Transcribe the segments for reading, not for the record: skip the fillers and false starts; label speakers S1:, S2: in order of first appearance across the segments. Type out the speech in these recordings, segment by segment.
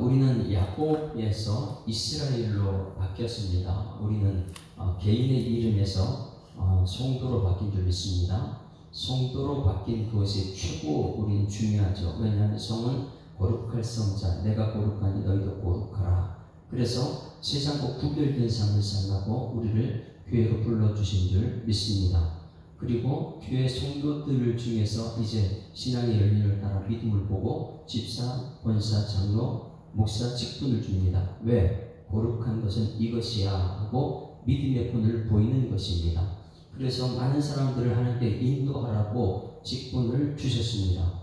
S1: 우리는 야곱에서 이스라엘로 바뀌었습니다. 우리는 개인의 이름에서 성도로 바뀐 줄 믿습니다. 성도로 바뀐 그것이 최고 우리는 중요하죠. 왜냐하면 성은 거룩할 성자, 내가 거룩하니 너희도 거룩하라. 그래서 세상과 구별된 삶을 살라고 우리를 교회로 불러주신 줄 믿습니다. 그리고 교회 성도들 중에서 이제 신앙의 열림을 따라 믿음을 보고 집사, 권사, 장로, 목사 직분을 줍니다. 왜? 거룩한 것은 이것이야 하고 믿음의 본을 보이는 것입니다. 그래서 많은 사람들을 하나님께 인도하라고 직분을 주셨습니다.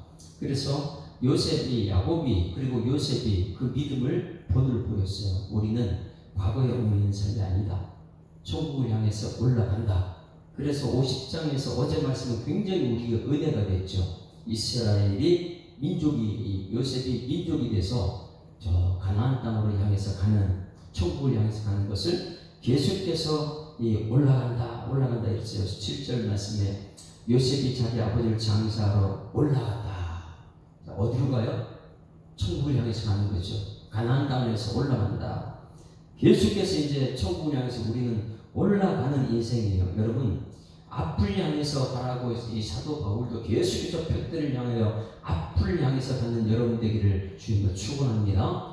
S1: 그래서 요셉이, 야곱이, 그리고 요셉이 그 믿음을 본을 보였어요. 우리는 과거에 옮기는 삶이 아니다. 천국을 향해서 올라간다. 그래서 50장에서 어제 말씀은 굉장히 우리가 은혜가 됐죠. 이스라엘이 민족이, 요셉이 민족이 돼서 저 가나안 땅으로 향해서 가는, 천국을 향해서 가는 것을 계속해서 올라간다 이랬어요. 7절 말씀에 요셉이 자기 아버지를 장사하러 올라갔다. 자, 어디로 가요? 천국을 향해서 가는 거죠. 가나안 땅에서 올라간다. 계속해서 이제 천국을 향해서 우리는 올라가는 인생이에요. 여러분, 앞을 향해서 가라고 이 사도 바울도 계속해서 벽들을 향하여 앞을 향해서 가는 여러분 되기를 주님으로 축원합니다.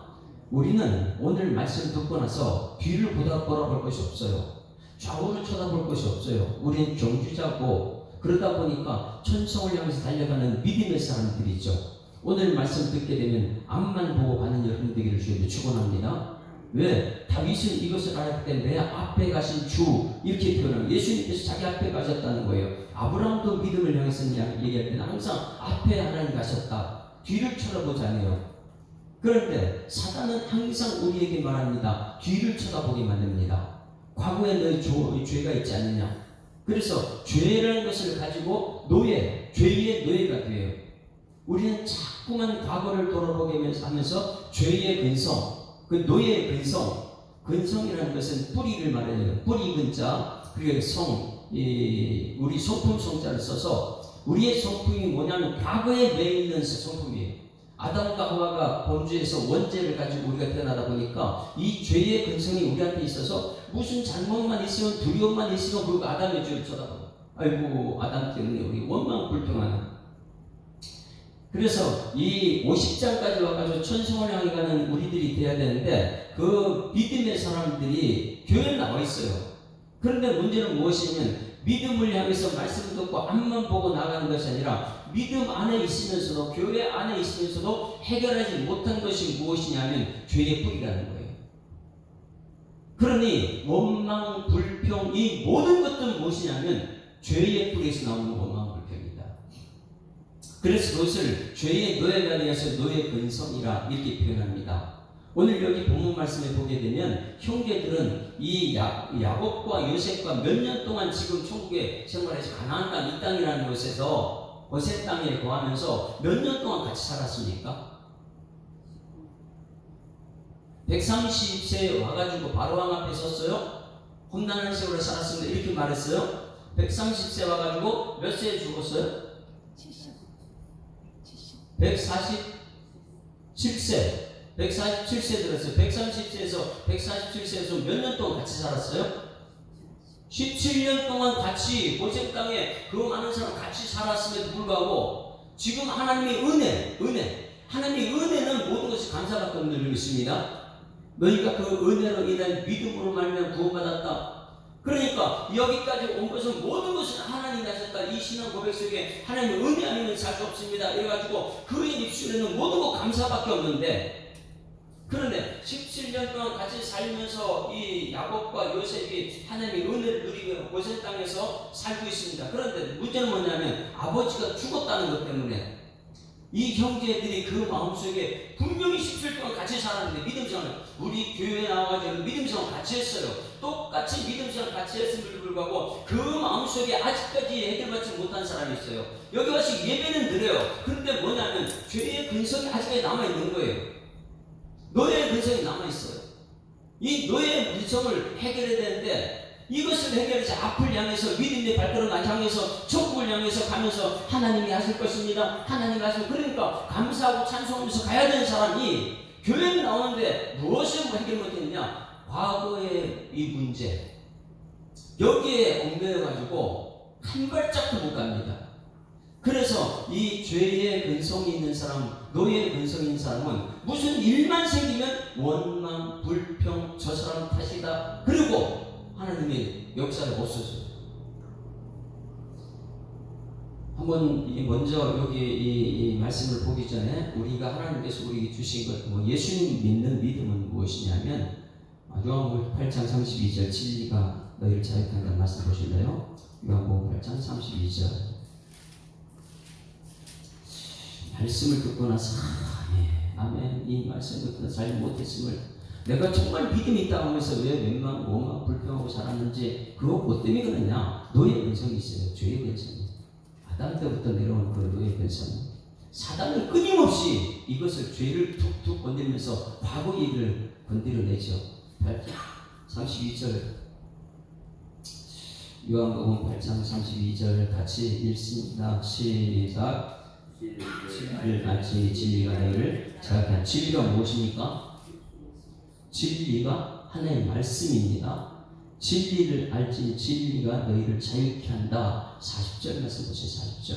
S1: 우리는 오늘 말씀 듣고 나서 뒤를 돌아볼 것이 없어요. 좌우를 쳐다볼 것이 없어요. 우리는 경주자고, 그러다 보니까 천성을 향해서 달려가는 믿음의 사람들이죠. 오늘 말씀 듣게 되면 앞만 보고 가는 여러분 되기를 주님으로 축원합니다. 왜? 다윗은 이것을 알았기 때문에 내 앞에 가신 주 이렇게 표현합니다. 예수님께서 자기 앞에 가셨다는 거예요. 아브라함도 믿음을 향해서 얘기할 때는 항상 앞에 하나님 가셨다. 뒤를 쳐다보지 않아요. 그런데 사단은 항상 우리에게 말합니다. 뒤를 쳐다보게 만듭니다. 과거에 너희 죄가 있지 않느냐. 그래서 죄라는 것을 가지고 죄의 노예가 돼요. 우리는 자꾸만 과거를 돌아보게 하면서 죄의 근성, 그 노예의 근성이라는 것은 뿌리를 말해요. 뿌리 근자, 그리고 우리 성품 성자를 써서 우리의 성품이 뭐냐면 과거에 매 있는 성품이에요. 아담과 하와가 범죄에서 원죄를 가지고 우리가 태어나다 보니까 이 죄의 근성이 우리한테 있어서 무슨 잘못만 있으면, 두려움만 있으면 그 아담의 죄를 쳐다봐요. 아이고, 아담 때문에 우리 원망 불평하는. 그래서 이 50장까지 와가지고 천성을 향해 가는 우리들이 돼야 되는데 그 믿음의 사람들이 교회에 나와 있어요. 그런데 문제는 무엇이냐면 믿음을 향해서 말씀을 듣고 앞만 보고 나가는 것이 아니라 믿음 안에 있으면서도, 교회 안에 있으면서도 해결하지 못한 것이 무엇이냐면 죄의 뿌리라는 거예요. 그러니 원망, 불평, 이 모든 것들은 무엇이냐면 죄의 뿌리에서 나오는 원망, 불평입니다. 그래서 그것을 죄의 노예가 되어서 노예 근성이라 이렇게 표현합니다. 오늘 여기 본문 말씀에 보게 되면 형제들은 이 야곱과 요셉과 몇 년 동안 지금 천국에 생활해서 가나안 땅, 이 땅이라는 곳에서 고센 땅에 거하면서 몇 년 동안 같이 살았습니까? 130세에 와가지고 바로왕 앞에 섰어요. 험난한 세월에 살았습니다. 이렇게 말했어요. 130세 와가지고 몇 세에 죽었어요? 147세. 147세 들었어요. 130세에서 147세에서 몇 년 동안 같이 살았어요? 17년 동안 같이 고센 땅에 그 많은 사람 같이 살았음에도 불구하고 지금 하나님의 하나님의 은혜는 모든 것이 감사밖에 없는 줄 믿습니다. 너희가 그 은혜로 인한 믿음으로 말미암아 구원받았다. 그러니까 여기까지 온 것은 모든 것은 하나님이 하셨다. 이 신앙 고백 속에 하나님의 은혜 아니면 살 수 없습니다. 이래가지고 그의 입술에는 모든 것 감사밖에 없는데, 그런데 17년 동안 같이 살면서 이 야곱과 요셉이 하나님의 은혜를 누리며 고센 땅에서 살고 있습니다. 그런데 문제는 뭐냐면 아버지가 죽었다는 것 때문에 이 형제들이 그 마음속에 분명히 17년 동안 같이 살았는데 믿음생활, 우리 교회에 나와가지고 믿음생활 같이 했어요. 똑같이 믿음생활 같이 했음에도 불구하고 그 마음속에 아직까지 해결받지 못한 사람이 있어요. 여기 와서 예배는 드려요. 그런데 뭐냐면 죄의 근성이 아직까지 남아있는 거예요. 노예의 근성이 남아있어요. 이 노예의 근성을 해결해야 되는데 이것을 해결해서 앞을 향해서 믿음의 발걸음을 향해서 천국을 향해서 가면서 하나님이 하실 것입니다. 하나님이 하실, 그러니까 감사하고 찬송하면서 가야 되는 사람이 교회에 나오는데 무엇을 해결 못했느냐? 과거의 이 문제, 여기에 얽매여가지고 한 발짝도 못 갑니다. 그래서 이 죄의 근성이 있는 사람, 노예의 근성이 있는 사람은 무슨 일만 생기면 원망, 불평, 저 사람 탓이다. 그리고 하나님의 역사를 못 써줘요. 한번 먼저 여기 이 말씀을 보기 전에 우리가 하나님께서 우리에게 주신 것, 예수님 믿는 믿음은 무엇이냐면 요한복음 8장 32절 진리가 너희를 자유한다는 말씀 보실래요? 요한복음 8장 32절 말씀을 듣고 나서 아멘 이 말씀 듣고 잘 못했음을 내가 정말 믿음이 있다 하면서 왜 웬만 원망 불평하고 살았는지 그거 뭐 때문에 그러냐? 노예 근성이 있어요. 죄의 근성이. 아담 때부터 내려온 그 노예 근성. 사단은 끊임없이 이것을 죄를 툭툭 건드리면서 과거 얘기를 건드려내죠. 8장 32절 요한복음 8장 32절 같이 읽습니다. 시작. 진리를 알지 진리가 너희를 자유케 한다. 진리가 무엇입니까? 진리가 하나님의 말씀입니다. 진리를 알지 진리가 너희를 자유케 한다. 40절 말씀 보세요. 40절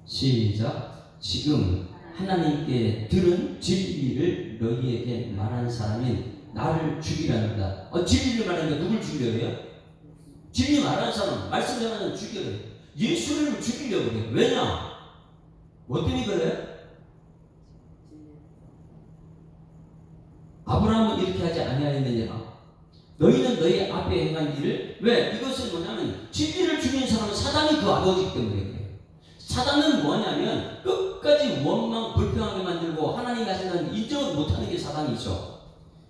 S1: 시작. 지금 하나님께 들은 진리를 너희에게 말하는 사람인 나를 죽이란다. 진리를 말하니까 누굴 죽이려고 해요? 진리 말하는 사람, 말씀 전하는 죽이려고 해요. 예수를 죽이려고 해요. 왜냐? 뭐 때문에 그래? 아브라함은 이렇게 하지 아니하였느니라. 너희는 너희 앞에 행한 일을 왜? 이것은 뭐냐면 진리를 죽이는 사람은 사단이 그 아버지이기 때문에 그래요. 사단은 뭐냐면 끝까지 원망 불평하게 만들고 하나님 하시는 인정을 못하는 게 사단이죠.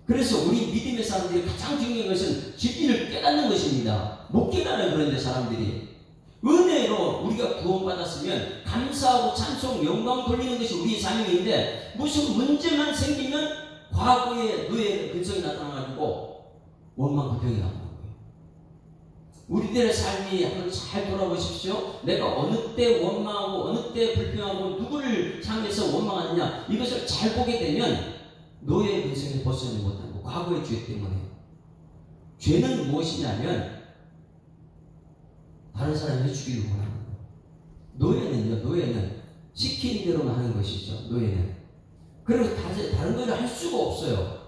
S1: 그래서 우리 믿음의 사람들이 가장 중요한 것은 진리를 깨닫는 것입니다. 못 깨달아요. 그런데 사람들이 은혜로 우리가 구원받았으면 감사하고 찬송, 영광 돌리는 것이 우리의 사명인데 무슨 문제만 생기면 과거의 노예의 근성이 나타나가지고 원망 불평이 나오는 거예요. 우리들의 삶이 한번 잘 돌아보십시오. 내가 어느 때 원망하고 어느 때 불평하고 누구를 향해서 원망하느냐 이것을 잘 보게 되면 노예의 근성에 벗어나지 못하는 거. 과거의 죄 때문에. 죄는 무엇이냐면 다른 사람을 죽이려고 하는 거예요. 노예는 시키는 대로만 하는 것이죠. 노예는. 그리고 다른 거를 할 수가 없어요.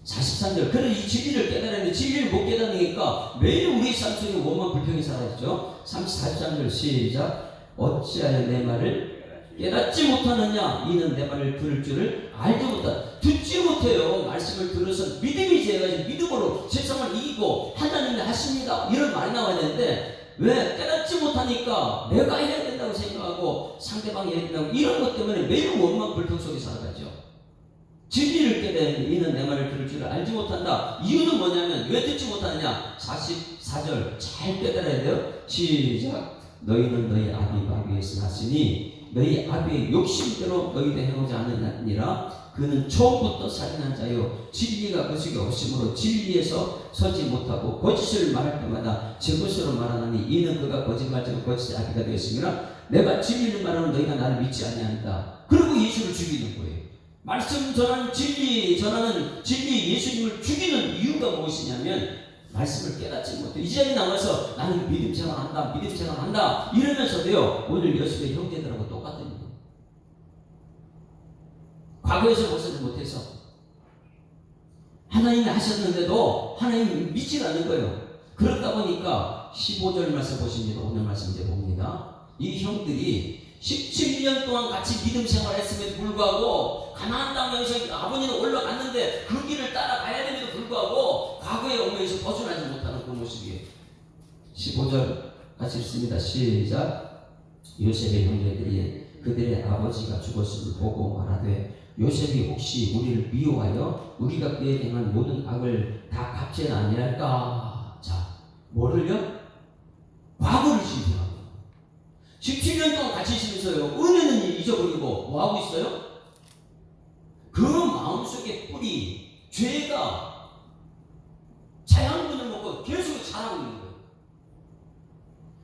S1: 43절. 그래서 이 진리를 깨달았는데 진리를 못 깨닫으니까 매일 우리 삶 속에 원망 불평이 사라지죠. 43절 시작. 어찌하여 내 말을 깨닫지 못하느냐? 이는 내 말을 들을 줄을 알지 못한다. 듣지 못해요. 말씀을 들어서 믿음이 제가 믿음으로 세상을 이기고 하나님이 하십니다. 이런 말이 나와야 되는데 왜? 깨닫지 못하니까 내가 해야 된다고 생각하고 상대방이 해야 된다고 이런 것 때문에 매일 원망 불평 속에 살아가죠. 진리를 깨달으면 이는 내 말을 들을 줄을 알지 못한다. 이유는 뭐냐면 왜 듣지 못하느냐? 44절 잘 깨달아야 돼요. 시작. 너희는 너희 아비 마귀에서 났으니 너희 아비의 욕심대로 너희도 행하지 않느니라. 그는 처음부터 살인한 자요 진리가 그 속에 없으므로 진리에서 서지 못하고 거짓을 말할 때마다 제 것으로 말하나니 이는 그가 거짓말자고 거짓 아비가 되었으므로 내가 진리를 말하면 너희가 나를 믿지 아니한다. 그리고 예수를 죽이는 거예요. 말씀 전하는 진리 예수님을 죽이는 이유가 무엇이냐면 말씀을 깨닫지 못해. 이 자리에 나와서 나는 믿음 생활한다 이러면서도요 오늘 여수의 형제들하고 똑같은 거예요. 과거에서 벗어나지 못해서 하나님이 하셨는데도 하나님 믿지 않는 거예요. 그렇다 보니까 15절 말씀 보십니다. 오늘 말씀 이제 봅니다. 이 형들이 17년 동안 같이 믿음 생활했음에도 불구하고 가나안 땅에서 아버지는 올라갔는데 그 길을 따라가야 됨에도 불구하고 과거의 엉덩이에서 벗어나지 못하는 그 모습이에요. 15절 같이 읽습니다. 시작. 요셉의 형제들이 그들의 아버지가 죽었음을 보고 말하되 요셉이 혹시 우리를 미워하여 우리가 그에 행한 모든 악을 다 갚지는 아니할까? 자, 뭐를요? 과거를 신생하고 17년 동안 같이 있으면서요 은혜는 잊어버리고 뭐하고 있어요? 그 마음속의 뿌리 죄가 자양분을 먹고 계속 자라고 있는 거예요.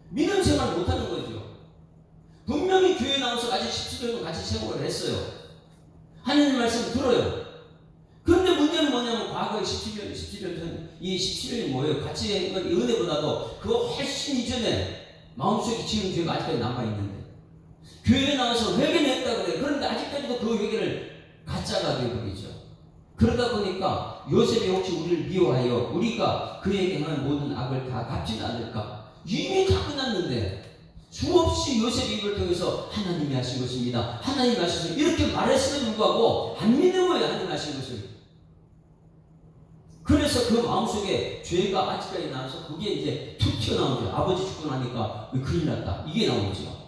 S1: 믿음 생활을 못하는 거죠. 분명히 교회 나와서 같이 17년 동안 같이 생활을 했어요. 하나님 말씀 들어요. 그런데 문제는 뭐냐면 과거에 17년 전, 이 17년이 뭐예요? 같이 했던 은혜보다도 그거 훨씬 이전에 마음속에 지은 죄가 아직까지 남아있는데 교회에 나와서 회개는 했다 그래요. 그런데 아직까지도 그 회개를 가짜가 되어버리죠. 그러다 보니까 요셉이 혹시 우리를 미워하여 우리가 그에게 하는 모든 악을 다 갚지는 않을까? 이미 다 끝났는데 수없이 요셉의 입을 통해서 하나님이 하신 것입니다. 하나님이 하셔서 이렇게 말했음에도 불구하고 안 믿는 거예요. 하나님이 하신 것을. 그래서 그 마음속에 죄가 아직까지 나와서 그게 이제 툭 튀어나오죠. 아버지 죽고 나니까 큰일 났다. 이게 나오죠.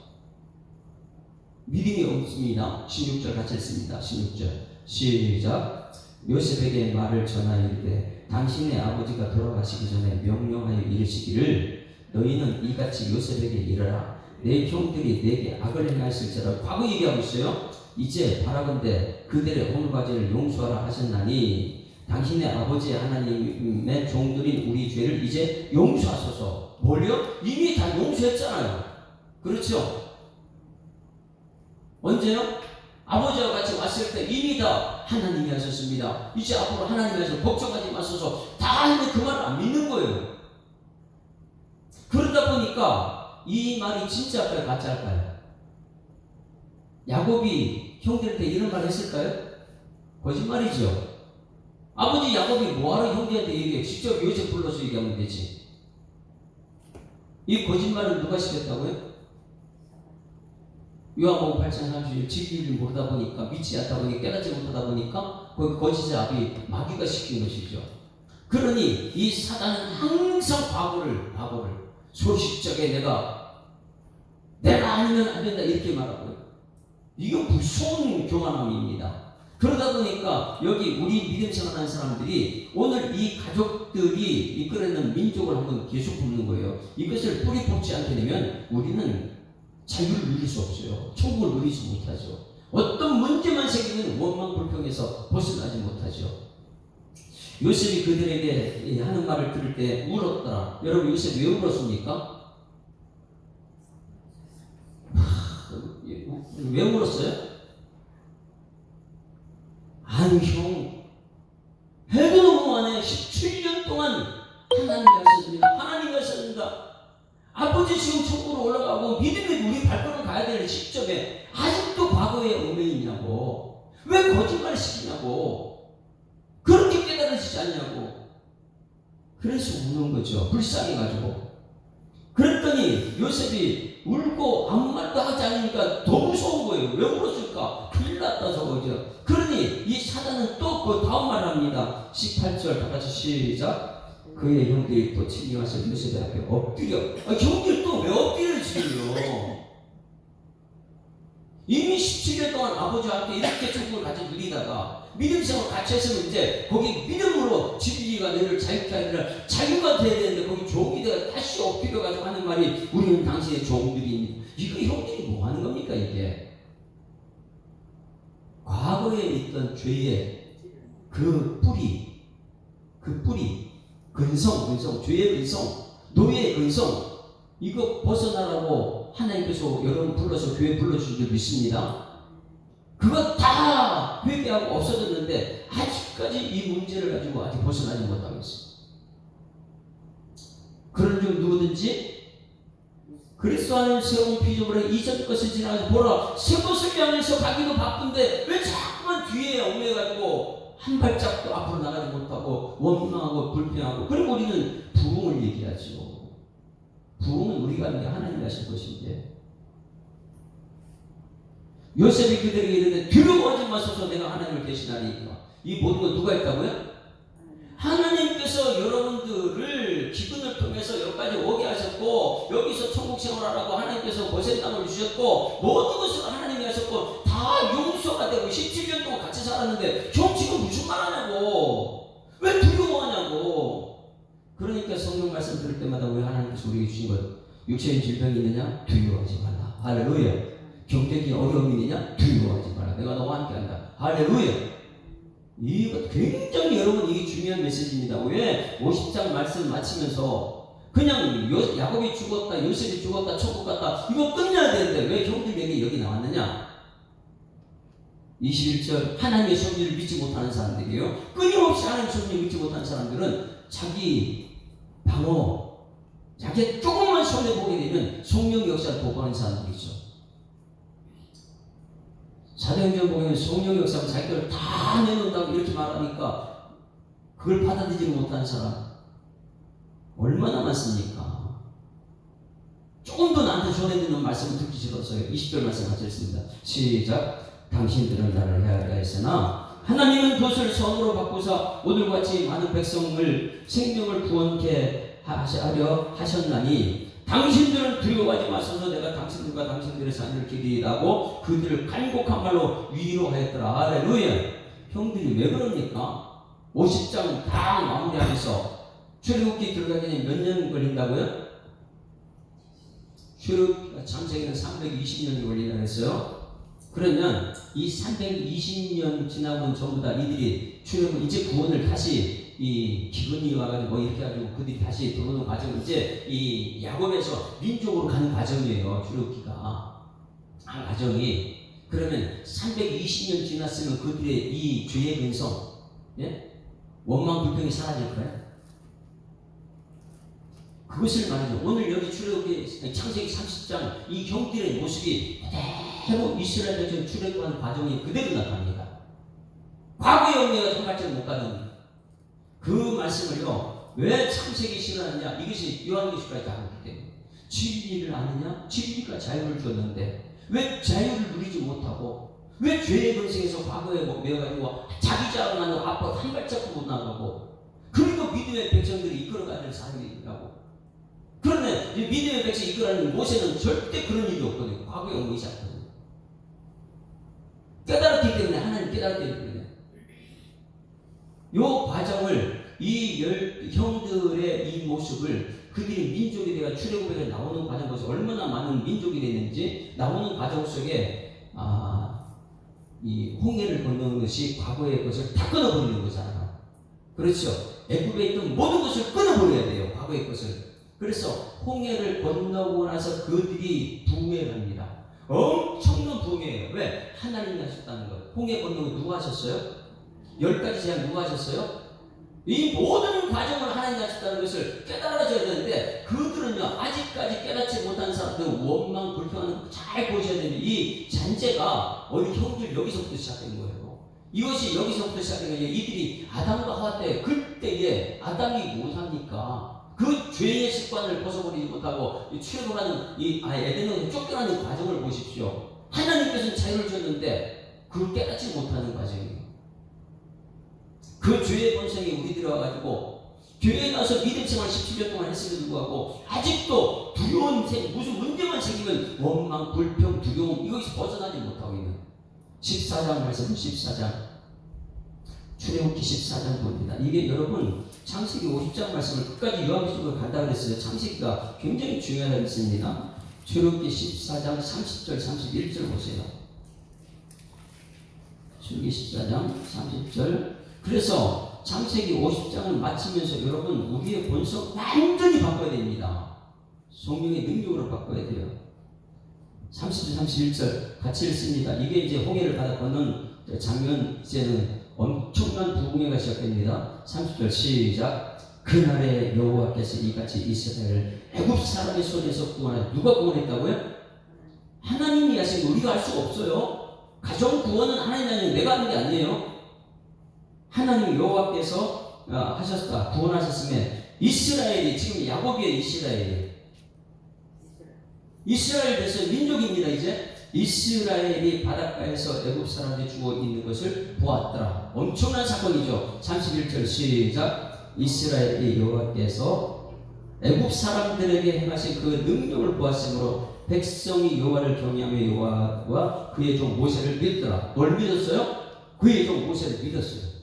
S1: 믿음이 없습니다. 16절 같이 했습니다. 16절 시작. 요셉에게 말을 전하여 이르되 당신의 아버지가 돌아가시기 전에 명령하여 이르시기를 너희는 이같이 요셉에게 이르라. 내 형들이 내게 악을 행하였을지라. 과거 얘기하고 있어요. 이제 바라건대 그들의 온 가지를 용서하라 하셨나니 당신의 아버지 하나님의 종들인 우리 죄를 이제 용서하소서. 뭘요? 이미 다 용서했잖아요. 그렇죠? 언제요? 아버지와 같이 왔을 때 이미 다 하나님이 하셨습니다. 이제 앞으로 하나님이 하셔서 걱정하지 마소서. 다 했는데 그 말을 안 믿는 거예요. 그러다 보니까 이 말이 진짜일까요? 가짜일까요? 야곱이 형들한테 이런 말 했을까요? 거짓말이죠. 아버지 야곱이 뭐하러 형제한테 얘기해? 직접 요셉 불러서 얘기하면 되지. 이 거짓말을 누가 시켰다고요? 요한복음 8장 30절 진리를 모르다 보니까 믿지 않다 보니까 깨닫지 못하다 보니까 그 거짓의 아비 마귀가 시킨 것이죠. 그러니 이 사단은 항상 바보를 소식적에 내가 아니면 안 된다 이렇게 말하고요. 이거 무서운 교만함입니다. 그러다 보니까 여기 우리 믿음 생활하는 사람들이 오늘 이 가족들이 이끌어내는 민족을 한번 계속 굽는 거예요. 이것을 뿌리 뽑지 않게 되면 우리는 자유를 누릴 수 없어요. 천국을 누리지 못하죠. 어떤 문제만 생기면 원망 불평에서 벗어나지 못하죠. 요셉이 그들에게 하는 말을 들을 때 울었더라. 여러분 요셉 왜 울었습니까? 왜 울었어요? 아니 형, 해도 너무 많네. 17년 동안 하나님이 하셨습니다. 하나님이 하셨습니다. 아버지 지금 천국으로 올라가고 믿음이 우리 발걸음 가야 되는 시점에 아직도 과거에 얽매이냐고. 왜 거짓말 시키냐고. 그렇게 깨달아지지 않냐고. 그래서 우는 거죠. 불쌍해가지고. 그랬더니 요셉이 울고 아무 말도 하지 않으니까 더 무서운 거예요. 왜 울었을까? 큰일 났다 저거죠. 그러니 이 사단은 또 그 다음 말을 합니다. 18절 다 같이 시작. 그의 형들이 또 침입해서 요셉의 앞에 엎드려. 형들이 또 왜 엎드려를 지금요? 이미 17년 동안 아버지와 함께 이렇게 천국을 같이 누리다가 믿음 생활 같이 했으면 이제 거기 믿음으로 진리가 너를 자유케 하느라 자유가 돼야 되는데 거기 종이 되어 다시 엎드려가지고 하는 말이 우리는 당신의 종들입니다. 이거 형들이 뭐 하는 겁니까 이게? 과거에 있던 죄의 그 뿌리 근성, 죄의 근성, 노예의 근성, 이거 벗어나라고 하나님께서 여러분 불러서 교회 불러주신 줄 믿습니다. 그거 다 회개하고 없어졌는데 아직까지 이 문제를 가지고 아직 벗어나지 못하고 있어요. 그런 중 누구든지 그리스도 안에 새로운 피조물의 이전 것을 지나가서 보라 새 것을 향해서 가기도 바쁜데 왜 자꾸만 뒤에 얽매여가지고 한 발짝도 앞으로 나가지 못하고 원망하고 불평하고. 그리고 우리는 부흥을 얘기하죠. 부흥은 우리가 아니라 하나님이 하실 것인데 요셉이 그들에게 이르되 두려워하지 마소서 내가 하나님을 대신하리이까. 이 모든 건 누가 했다고요? 하나님께서 여러분들을 기근을 통해서 여기까지 오게 하셨고 여기서 천국 생활하라고 하나님께서 보센 땅을 주셨고 모든 것을 하나님이 하셨고 다 용서가 되고 17년 동안 같이 살았는데 형 지금 무슨 말 하냐고. 왜 두려워하냐고. 그러니까 성경 말씀 들을 때마다 왜 하나님께서 우리에게 주신 것 육체인 질병이 있느냐? 두려워하지 말라. 할렐루야. 경제적인 어려움이 있느냐? 두려워하지 말라. 내가 너와 함께 한다. 할렐루야. 이거 굉장히 여러분 이게 중요한 메시지입니다. 왜 50장 말씀 마치면서 그냥 야곱이 죽었다, 요셉이 죽었다, 천국 갔다 이거 끝내야 되는데 왜 형들 얘기 여기 나왔느냐? 21절 하나님의 섭리를 믿지 못하는 사람들이에요. 끊임없이 하나님의 섭리를 믿지 못하는 사람들은 자기 방어, 자기 조금만 손해보게 되면 성령의 역사를 도구하는 사람들이죠. 사도행전 보면 성령의 역사는 자기들 다 내놓는다고 이렇게 말하니까 그걸 받아들이지 못하는 사람 얼마나 많습니까? 조금 더 나한테 전해드리는 말씀을 듣기 싫어서요. 20절 말씀 같이 읽습니다. 시작. 당신들은 나를 헤아려 했으나 하나님은 그것을 선으로 바꾸사 오늘과 같이 많은 백성을 생명을 구원케 하려 하셨나니 당신들은 두려워하지 마소서 내가 당신들과 당신들의 자녀를 기리라고 그들을 간곡한 말로 위로하였더라. 할렐루야. 형들이 왜 그럽니까? 50장 다 마무리하면서 출애굽기 들어가기 몇 년 걸린다고요? 창세기는 320년이 걸린다고 했어요. 그러면 이 320년 지나면 전부 다 이들이 출애굽 이제 구원을 다시 이 기근이 와가지고 뭐 이렇게 해가지고 그들이 다시 들어오는 과정은 이제 이 야곱에서 민족으로 가는 과정이에요. 출애굽기가 과정이. 그러면 320년 지났으면 그들의 이 죄의 근성, 예? 원망 불평이 사라질 거예요. 그것을 말이죠. 오늘 여기 출애굽기 창세기 30장 이 형들의 모습이 그대로 이스라엘 백성 출애굽하는 과정이 그대로 나타납니다. 과거의 언니가 한 발짝 못 가는 그 말씀을요. 왜 창세기 싫어하느냐? 이것이 요한계시까지 다루기 때문에 진리를 아느냐? 진리가 자유를 줬는데 왜 자유를 누리지 못하고 왜 죄의 근성에서 과거에 매어가지고 자기 자랑하는 앞으로 한 발짝도 못 나가고 그리고 믿음의 백성들이 이끌어가는 사람이라고. 그런데 믿음의 백성 이끌어가는 모세는 절대 그런 일이 없거든요. 과거에 온 것이 않거든요. 깨달았기 때문에 하나님 깨달았기 때문에 요 과정을 이 형들의 이 모습을 그들이 민족이 되어 출애굽에 나오는 과정 속에서 얼마나 많은 민족이 됐는지 나오는 과정 속에 이 홍해를 건너는 것이 과거의 것을 다 끊어버리는 거잖아요. 그렇죠. 애굽에 있던 모든 것을 끊어버려야 돼요. 과거의 것을. 그래서 홍해를 건너고 나서 그들이 부흥을 합니다. 엄청난 부흥이에요. 왜? 하나님이 하셨다는 것. 홍해 건너고 누가 하셨어요? 10가지 제한 누가 하셨어요? 이 모든 과정을 하나님이 하셨다는 것을 깨달아줘야 되는데 그들은요 아직까지 깨닫지 못한 사람들 원망 불평하는 거 잘 보셔야 되는데 이 잔재가 우리 형들 여기서부터 시작된 거예요. 이것이 여기서부터 시작된 거예요. 이들이 아담과 하와 때 그때에 아담이 못하니까 그 죄의 습관을 벗어버리지 못하고 출애굽하는 이 에덴에서 쫓겨나는 과정을 보십시오. 하나님께서는 자유를 줬는데 그걸 깨닫지 못하는 과정이에요. 그 죄의 본성이 우리들이 와가지고 교회에 나서 믿음 생활 17년 동안 했음에도 불구하고 아직도 두려운 무슨 문제만 생기면 원망, 불평, 두려움 이것이 벗어나지 못하고 있는 14장 말씀 14장 출애굽기 14장 봅니다. 이게 여러분 창세기 50장 말씀을 끝까지 요한계시록으로 간다 그랬어요. 창세기가 굉장히 중요하다고 했습니다. 출애굽기 14장 30절 31절 보세요. 출애굽기 14장 30절. 그래서 창세기 50장을 마치면서 여러분 우리의 본성 완전히 바꿔야 됩니다. 성령의 능력으로 바꿔야 돼요. 30절 31절 같이 읽습니다. 이게 이제 홍해를 바다 건넌 장면 이제는 엄청난 부흥회가 시작됩니다. 30절 시작. 그날에 여호와께서 이같이 이스라엘을 애굽 사람의 손에서 구원하여 누가 구원했다고요? 하나님이 하신 거 우리가 할 수가 없어요. 가정 구원은 하나님이 아니에요. 내가 하는 게 아니에요. 하나님 여호와께서 하셨다. 구원하셨으면 이스라엘이 지금 야곱이에요. 이스라엘 됐어요. 민족입니다. 이제 이스라엘이 바닷가에서 애굽 사람들이 죽어 있는 것을 보았더라. 엄청난 사건이죠. 31절 시작. 이스라엘이 여호와께서 애굽 사람들에게 행하신 그 능력을 보았으므로 백성이 여호와를 경외하며 여호와와 그의 종 모세를 믿더라. 뭘 믿었어요? 그의 종 모세를 믿었어요.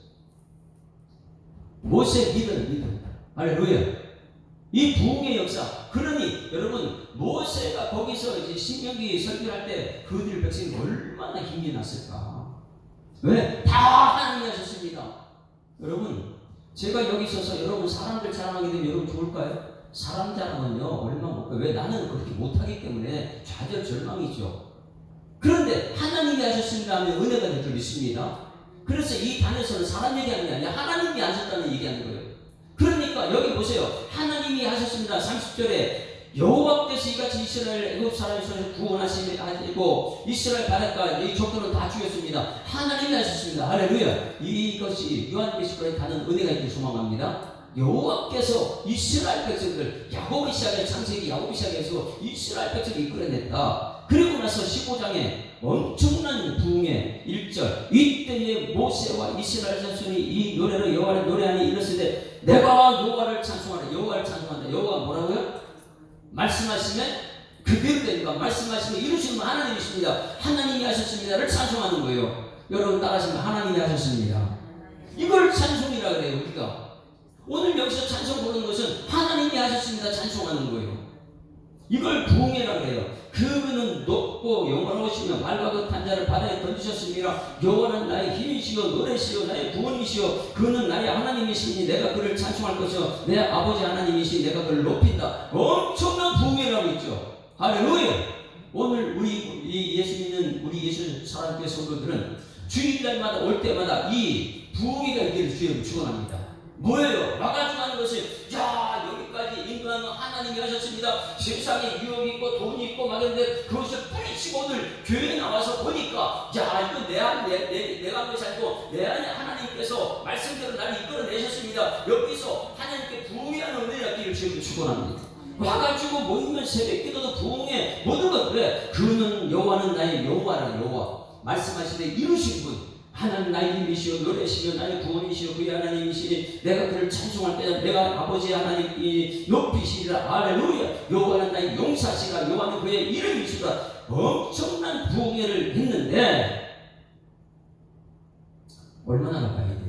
S1: 모세 믿음. 할렐루야. 이 부흥의 역사. 그러니 여러분 모세가 거기서 이제 신명기 설교할 때 그들 백성이 얼마나 힘이 났을까. 왜? 다 하나님이 하셨습니다. 여러분 제가 여기 있어서 여러분 사람들 자랑하게 되면 여러분 좋을까요? 사람 자랑은요 얼마 못 가요. 왜? 나는 그렇게 못하기 때문에 좌절 절망이죠. 그런데 하나님이 하셨습니다 하면 은혜가 될 줄 믿습니다. 그래서 이 단에서는 사람 얘기하는 게 아니라 하나님이 하셨다는 얘기하는 거예요. 그러니까 여기 보세요. 하나님이 하셨습니다. 30절에 여호와께서 이같이 이스라엘 애굽 사람의 손에서 구원하시고 이스라엘 바닷가 이 족들은 다 죽였습니다. 하나님이 하셨습니다. 할렐루야. 이것이 요한계시록에 가는 은혜가 있기를 소망합니다. 여호와께서 이스라엘 백성들 야곱을 시작해 창세기 야곱을 시작해서 이스라엘 백성을 이끌어냈다. 그리고 나서 15장에 엄청난 부흥의 1절 이때에 모세와 이스라엘 자손이 이 노래를 여호와를 노래하니 이르시되 내가 여호와를 찬송하라. 여호와를 찬송한다. 여호와가 뭐라고요? 말씀하시면 그대로 되니까 말씀하시면 이루시는 하나님이십니다. 하나님이 하셨습니다를 찬송하는 거예요. 여러분 따라하시면 하나님이 하셨습니다. 이걸 찬송이라 그래요. 우리가 오늘 여기서 찬송 부르는 것은 하나님이 하셨습니다 찬송하는 거예요. 이걸 부흥이라 그래요. 그분은 높고 영원하시며 말과 그 탄자를 바다에 던지셨습니다. 여호와는 나의 힘이시요 노래시요 나의 구원이시요 그는 나의 하나님이시니 내가 그를 찬송할 것이요 내 아버지 하나님이시니 내가 그를 높인다. 엄청난 부흥이라고 있죠. 할렐루야. 오늘 우리 예수 믿는 우리 예수 사랑교회 성도들은 주일날마다 올 때마다 이 부흥이가 있기를 주여 축원합니다. 뭐예요? 와가지고 하는 것이 야 여기까지 인도하는 하나님이 하셨습니다. 세상에 유혹이 있고 돈이 있고 막 했는데 그것을 뿌리치고 오늘 교회에 나와서 보니까 야 이거 내가 한 것이 아니고 내 안에 하나님께서 말씀대로 나를 이끌어내셨습니다. 여기서 하나님께 부흥하는 은혜를 얻기를 지금 축원합니다. 와가지고 모이면 새벽기도도 부흥해 모든 것 왜? 그는 여호와는 나의 여호와라. 여호와 말씀하시되 이루신 분 하나님 나의 힘이시오 노래시며 나의 구원이시오 그의 하나님이시니 내가 그를 찬송할 때는 내가 아버지 하나님이 높이시리라. 할렐루야. 여호와는 나의 용사시라. 여호와는 그의 이름이시라. 엄청난 부흥회를 했는데 얼마나 나가야 돼요?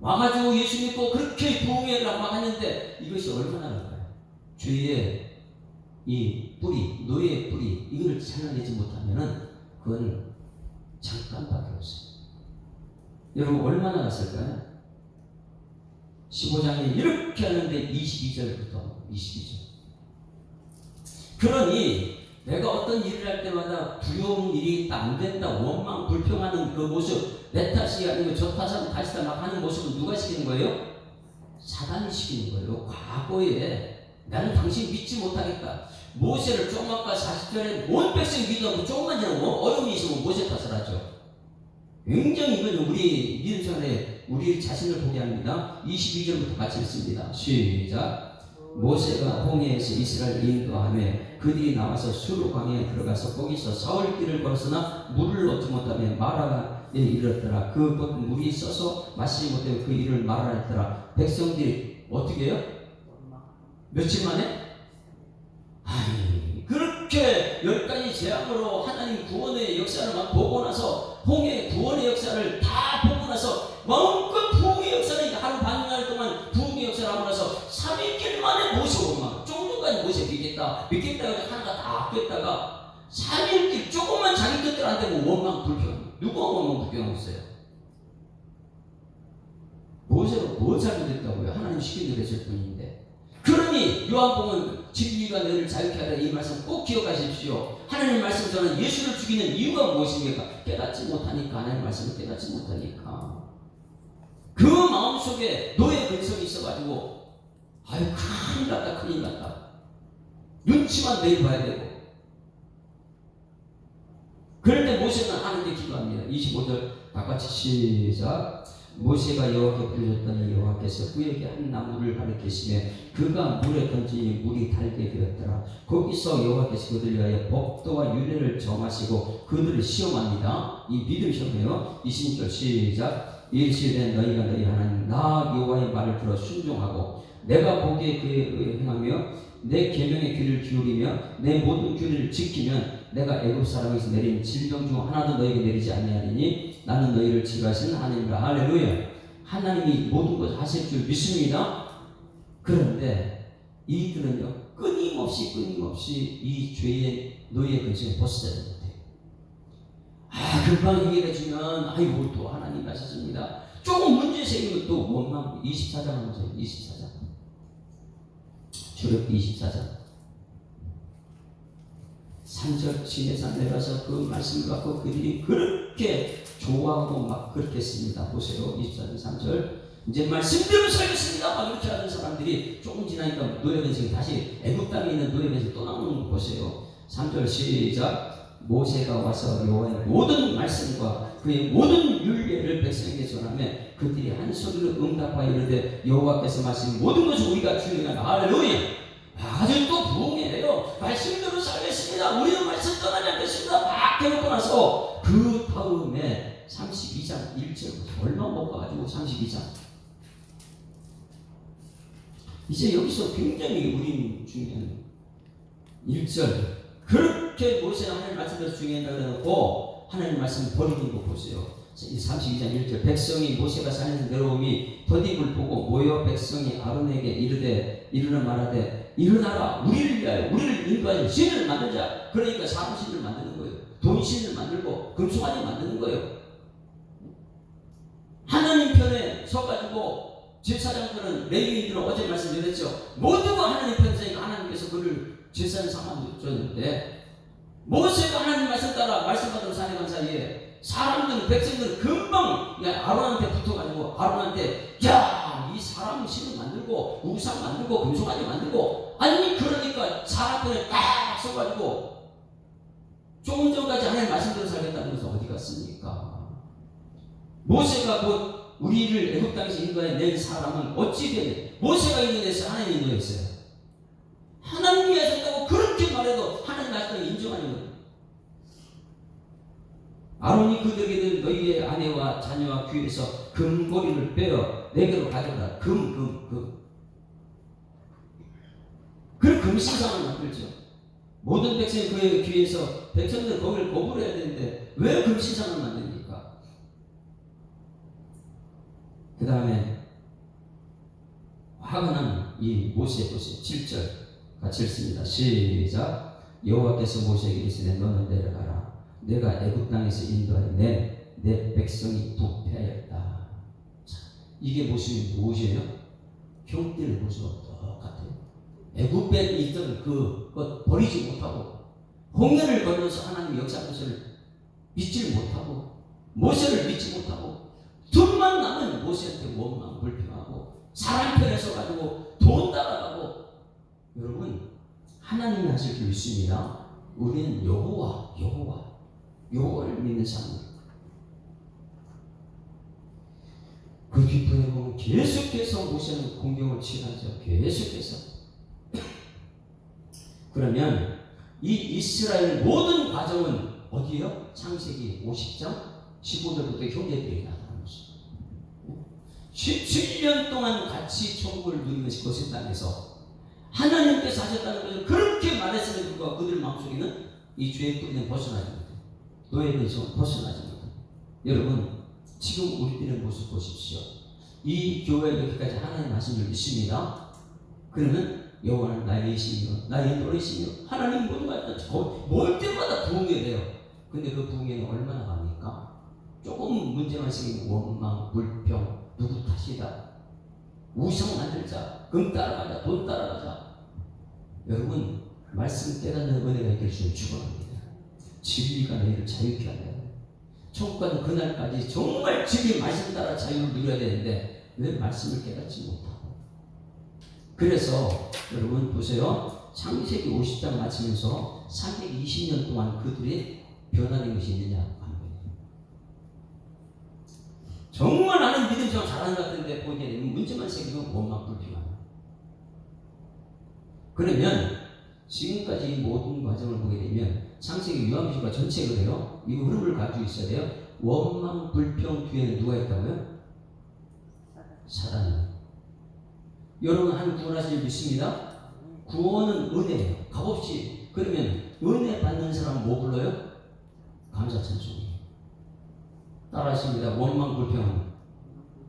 S1: 와가지고 예수 믿고 그렇게 부흥회를 막 하는데 이것이 얼마나 나가요? 주의 이 뿌리, 노예의 뿌리, 이걸 살려내지 못하면은 그건 잠깐밖에 없어요. 여러분 얼마나 갔을까요? 15장에 이렇게 하는데 22절부터 22절. 그러니 내가 어떤 일을 할 때마다 두려운 일이 안 된다, 원망, 불평하는 그 모습, 내 탓이 아니고 저 탓하면 다시다 막 하는 모습은 누가 시키는 거예요? 사단이 시키는 거예요. 과거에 나는 당신 믿지 못하겠다. 모세를 조금 아까 40절에 온 백성 믿어도 조금만 지나면 어려움이 있으면 모세 탓을 하죠. 굉장히 이건 우리 믿음 생활에 우리 자신을 보게 합니다. 22절부터 같이 읽습니다. 시작. 모세가 홍해에서 이스라엘 인도하며 그들이 나와서 수르 광야에 들어가서 거기서 사흘 길을 걸었으나 물을 얻지 못하며 마라에 이르렀더라. 그 물이 써서 마시지 못하고 그 일을 말하였더라. 백성들이 어떻게 해요? 며칠 만에? 그렇게 10가지 재앙으로 하나님 구원의 역사를 막 보고 나서 홍해 구원의 역사를 다 보고 나서 마음껏 부흥의 역사를 하루 반나절 동안 부흥의 역사를 하고 나서 3일길 만에 모세 오만 정도까지 모세 믿겠다 해서 하나가 다 아꼈다가 3일길 조금만 자기 뜻대로 안 되면 원망 불평. 누가 원망 불평하고 있어요? 모세가 뭘 잘못했다고요? 하나님 시킨 대로 했을 뿐인데. 그러니 요한복음은 진리가 너를 자유케 하라 이 말씀 꼭 기억하십시오. 하나님 말씀 저는 예수를 죽이는 이유가 무엇입니까? 깨닫지 못하니까. 하나님 말씀을 깨닫지 못하니까. 그 마음속에 너의 근성이 있어가지고 아유 큰일 났다 큰일 났다. 눈치만 매일 봐야 되고. 그럴 때 모세는 하나님께 기도합니다. 25절 다같이 시작. 모세가 여호와께 불렸더니 여호와께서 그에게 한 나무를 가리키시며 그가 물에 던지니 물이 달게 되었더라. 거기서 여호와께서 그들을 위하여 법도와 윤례를 정하시고 그들을 시험합니다. 이 믿음 시험이에요. 26절 시작. 일시에 너희가 너희 하나님 나 여호와의 말을 들어 순종하고 내가 보기에 그에 행하며 내 계명의 귀를 기울이며 내 모든 규례를 지키면 내가 애굽 사람에서 내린 질병 중 하나도 너에게 내리지 아니하리니 나는 너희를 치료하시는 하나님이라. 할렐루야. 하나님이 모든 것을 하실 줄 믿습니다. 그런데 이들은요 끊임없이 이 죄의 노예의 근성에 벗어나지 못해요. 금방 해결해주면 아이고 또 하나님 하셨습니다. 조금 문제 생기면 또 원망. 24장 하면서 24장 출애굽기 24장 3절 시내산 내려서 그 말씀을 갖고 그들이 그렇게 좋아하고 막 그렇게 했습니다. 보세요. 24절 3절 이제 말씀대로 살겠습니다. 막 이렇게 하는 사람들이 조금 지나니까 노예 변성이 다시 애굽 땅에 있는 노예 변성이 또 나오는 거 보세요. 3절 시작. 모세가 와서 여호와의 모든 말씀과 그의 모든 율례를 백성에게 전하며 그들이 한 소리로 응답하여 이르되 여호와께서 말씀 모든 것을 우리가 주의하나 할렐루야. 아주 또 부흥해요. 말씀대로 살겠습니다. 우리는 말씀 떠나지 않겠습니다. 막 해놓고 나서 그 다음에 32장 1절 얼마 못 가가지고 32장 이제 여기서 굉장히 우리 중요한 1절 그렇게 모세가 하나님 말씀대로 중요하다고 해놓고 하나님 말씀을 버리는 거 보세요. 32장 1절 백성이 모세가 산에서 내려오니 덧입을 보고 모여 백성이 아론에게 이르되 이르는 말하되 일어나라 우리를 위하여 우리를 인도하여 신을 만들자. 그러니까 사람 신을 만드는 거예요. 돈 신을 만들고 금송아지 만드는 거예요. 하나님 편에 서가지고 제사장들은 레위인들은 어제 말씀드렸죠. 모두가 하나님 편이니까 하나님께서 그를 제사를 삼아줬는데 모세가 하나님 말씀 따라 말씀 받은 사내간 사이에 사람들은 백성들은 금방 아론한테 붙어가지고 아론한테 야 이 사람 신을 만들고 우상 만들고 금송아지 만들고 아니 그러니까 사람 편에 딱 서가지고 조금 전까지 하나님 말씀대로 살겠다는 것은 어디 갔습니까? 모세가 곧 우리를 애굽 땅에서 인도해 낸 사람은 어찌 되냐? 모세가 인도했어요? 하나님이 인도했어요? 하나님이 하셨다고 그렇게 말해도 하나님 말씀을 인정하는 거예요. 아론이 그들에게 너희의 아내와 자녀와 귀에서 금고리를 빼어 내게로 가져오라. 금. 그 금신상을 만들죠. 모든 백성이 그의 귀에서 백성들 거기를 거부를 해야 되는데 왜 금신상을 만듭니까? 그 다음에 화가 난 이 모세 보세요. 7절 같이 읽습니다. 시작. 여호와께서 모세에게 이르시되 너는 내려가라. 내가 애굽 땅에서 인도하여 내 백성이 부패하였다. 이게 모습이 무엇이에요? 형들의 모습과 똑같아요. 애굽에 있던 그것 버리지 못하고 홍해를 건너서 하나님 역사한 것을 믿지 못하고 모세를 믿지 못하고 둘만 남은 모세한테 원망 불평하고 사람 편에 서가지고 돈 따라가고 여러분 하나님이 하실 줄 믿습니다. 우리는 여호와를 믿는 사람입니다. 그 뒤편에 보면 계속해서 모세는 공경을 취하죠. 계속해서. 그러면 이 이스라엘 모든 과정은 어디에요? 창세기 50장 15절부터 형제들이 나타나는 것입니다. 17년 동안 같이 천국을 누리면서 거센 땅에서 하나님께서 하셨다는 것을 그렇게 말했음에도 불구하고 그들 마음속에는 이 죄의 뿌리는 벗어나지 못해요. 노예에서 벗어나지 못해요. 여러분 지금 우리들의 모습 보십시오. 이 교회 여기까지 하나님 말씀을 믿습니다. 그러면 여호와는 나의 이시며 나의 노래시며 하나님 모든 뭘 때마다 부흥해야 돼요. 근데 그 부흥에는 얼마나 갑니까? 조금 문제만 생기면 원망, 불평, 누구 탓이다, 우상 만들자, 금 따라가자, 돈 따라가자. 여러분 말씀 깨닫는 은혜가 있길 주님 축원합니다. 진리가 너희를 자유케 한다. 천국 가는 그날까지 정말 진리 말씀 따라 자유를 누려야 되는데 왜 말씀을 깨닫지 못하고. 그래서 여러분 보세요. 창세기 50장 마치면서 320년 동안 그들이 변화된 것이 있느냐 하는 거예요. 정말 나는 믿음 생활 잘하는 것 같은데 보게 되면 문제만 생기면 원망 불평하는. 그러면 지금까지 이 모든 과정을 보게 되면 창세기 요한계시가 전체가 그래요. 이 흐름을 가지고 있어야 돼요. 원망 불평 뒤에는 누가 있다고요? 사단이요. 여러분 한 구원하실 줄 믿습니다. 구원은 은혜예요. 값없이. 그러면 은혜 받는 사람은 뭐 불러요? 감사 찬송이에요. 따라하십니다. 원망 불평은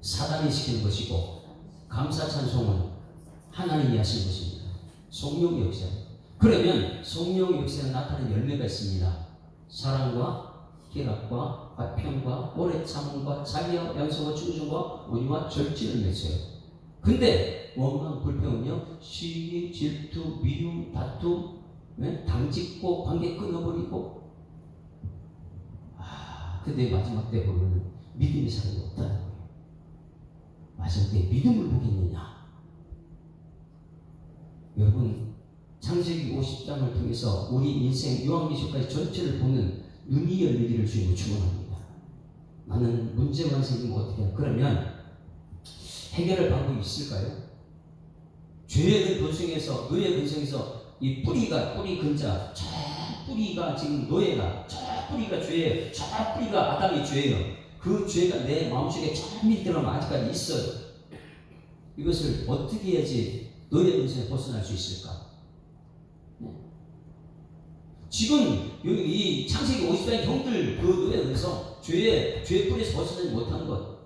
S1: 사단이 시키는 것이고 감사 찬송은 하나님이 하신 것입니다. 성령 역사. 그러면 성령 역사에 나타나는 열매가 있습니다. 사랑과 희락과 화평과 오래 참음과 자비와 양성과 충성과 온유와 절제를 맺어요. 근데 원망 불평은요, 시기, 질투, 미움, 다툼, 네? 당짓고 관계 끊어버리고. 근데 마지막 때 보면 믿음의 사람이 없다는 거예요. 마지막 때 믿음을 보겠느냐? 여러분, 창세기 50장을 통해서 우리 인생 요한계시록까지 전체를 보는 눈이 열리기를 주님을 축원합니다. 나는 문제만 생기면 어떻게 해야? 그러면 해결할 방법이 있을까요? 죄의 근성에서, 노예 근성에서 이 뿌리 근자, 저 뿌리가 지금 노예가, 저 뿌리가 죄예요. 저 뿌리가 아담의 죄예요. 그 죄가 내 마음속에 저 밑으로 아직까지 있어요. 이것을 어떻게 해야지 노예 근성에 벗어날 수 있을까? 네. 지금 여기 이 창세기 50장의 형들 그 노예 근성, 죄의 뿌리에서 벗어나지 못한 것,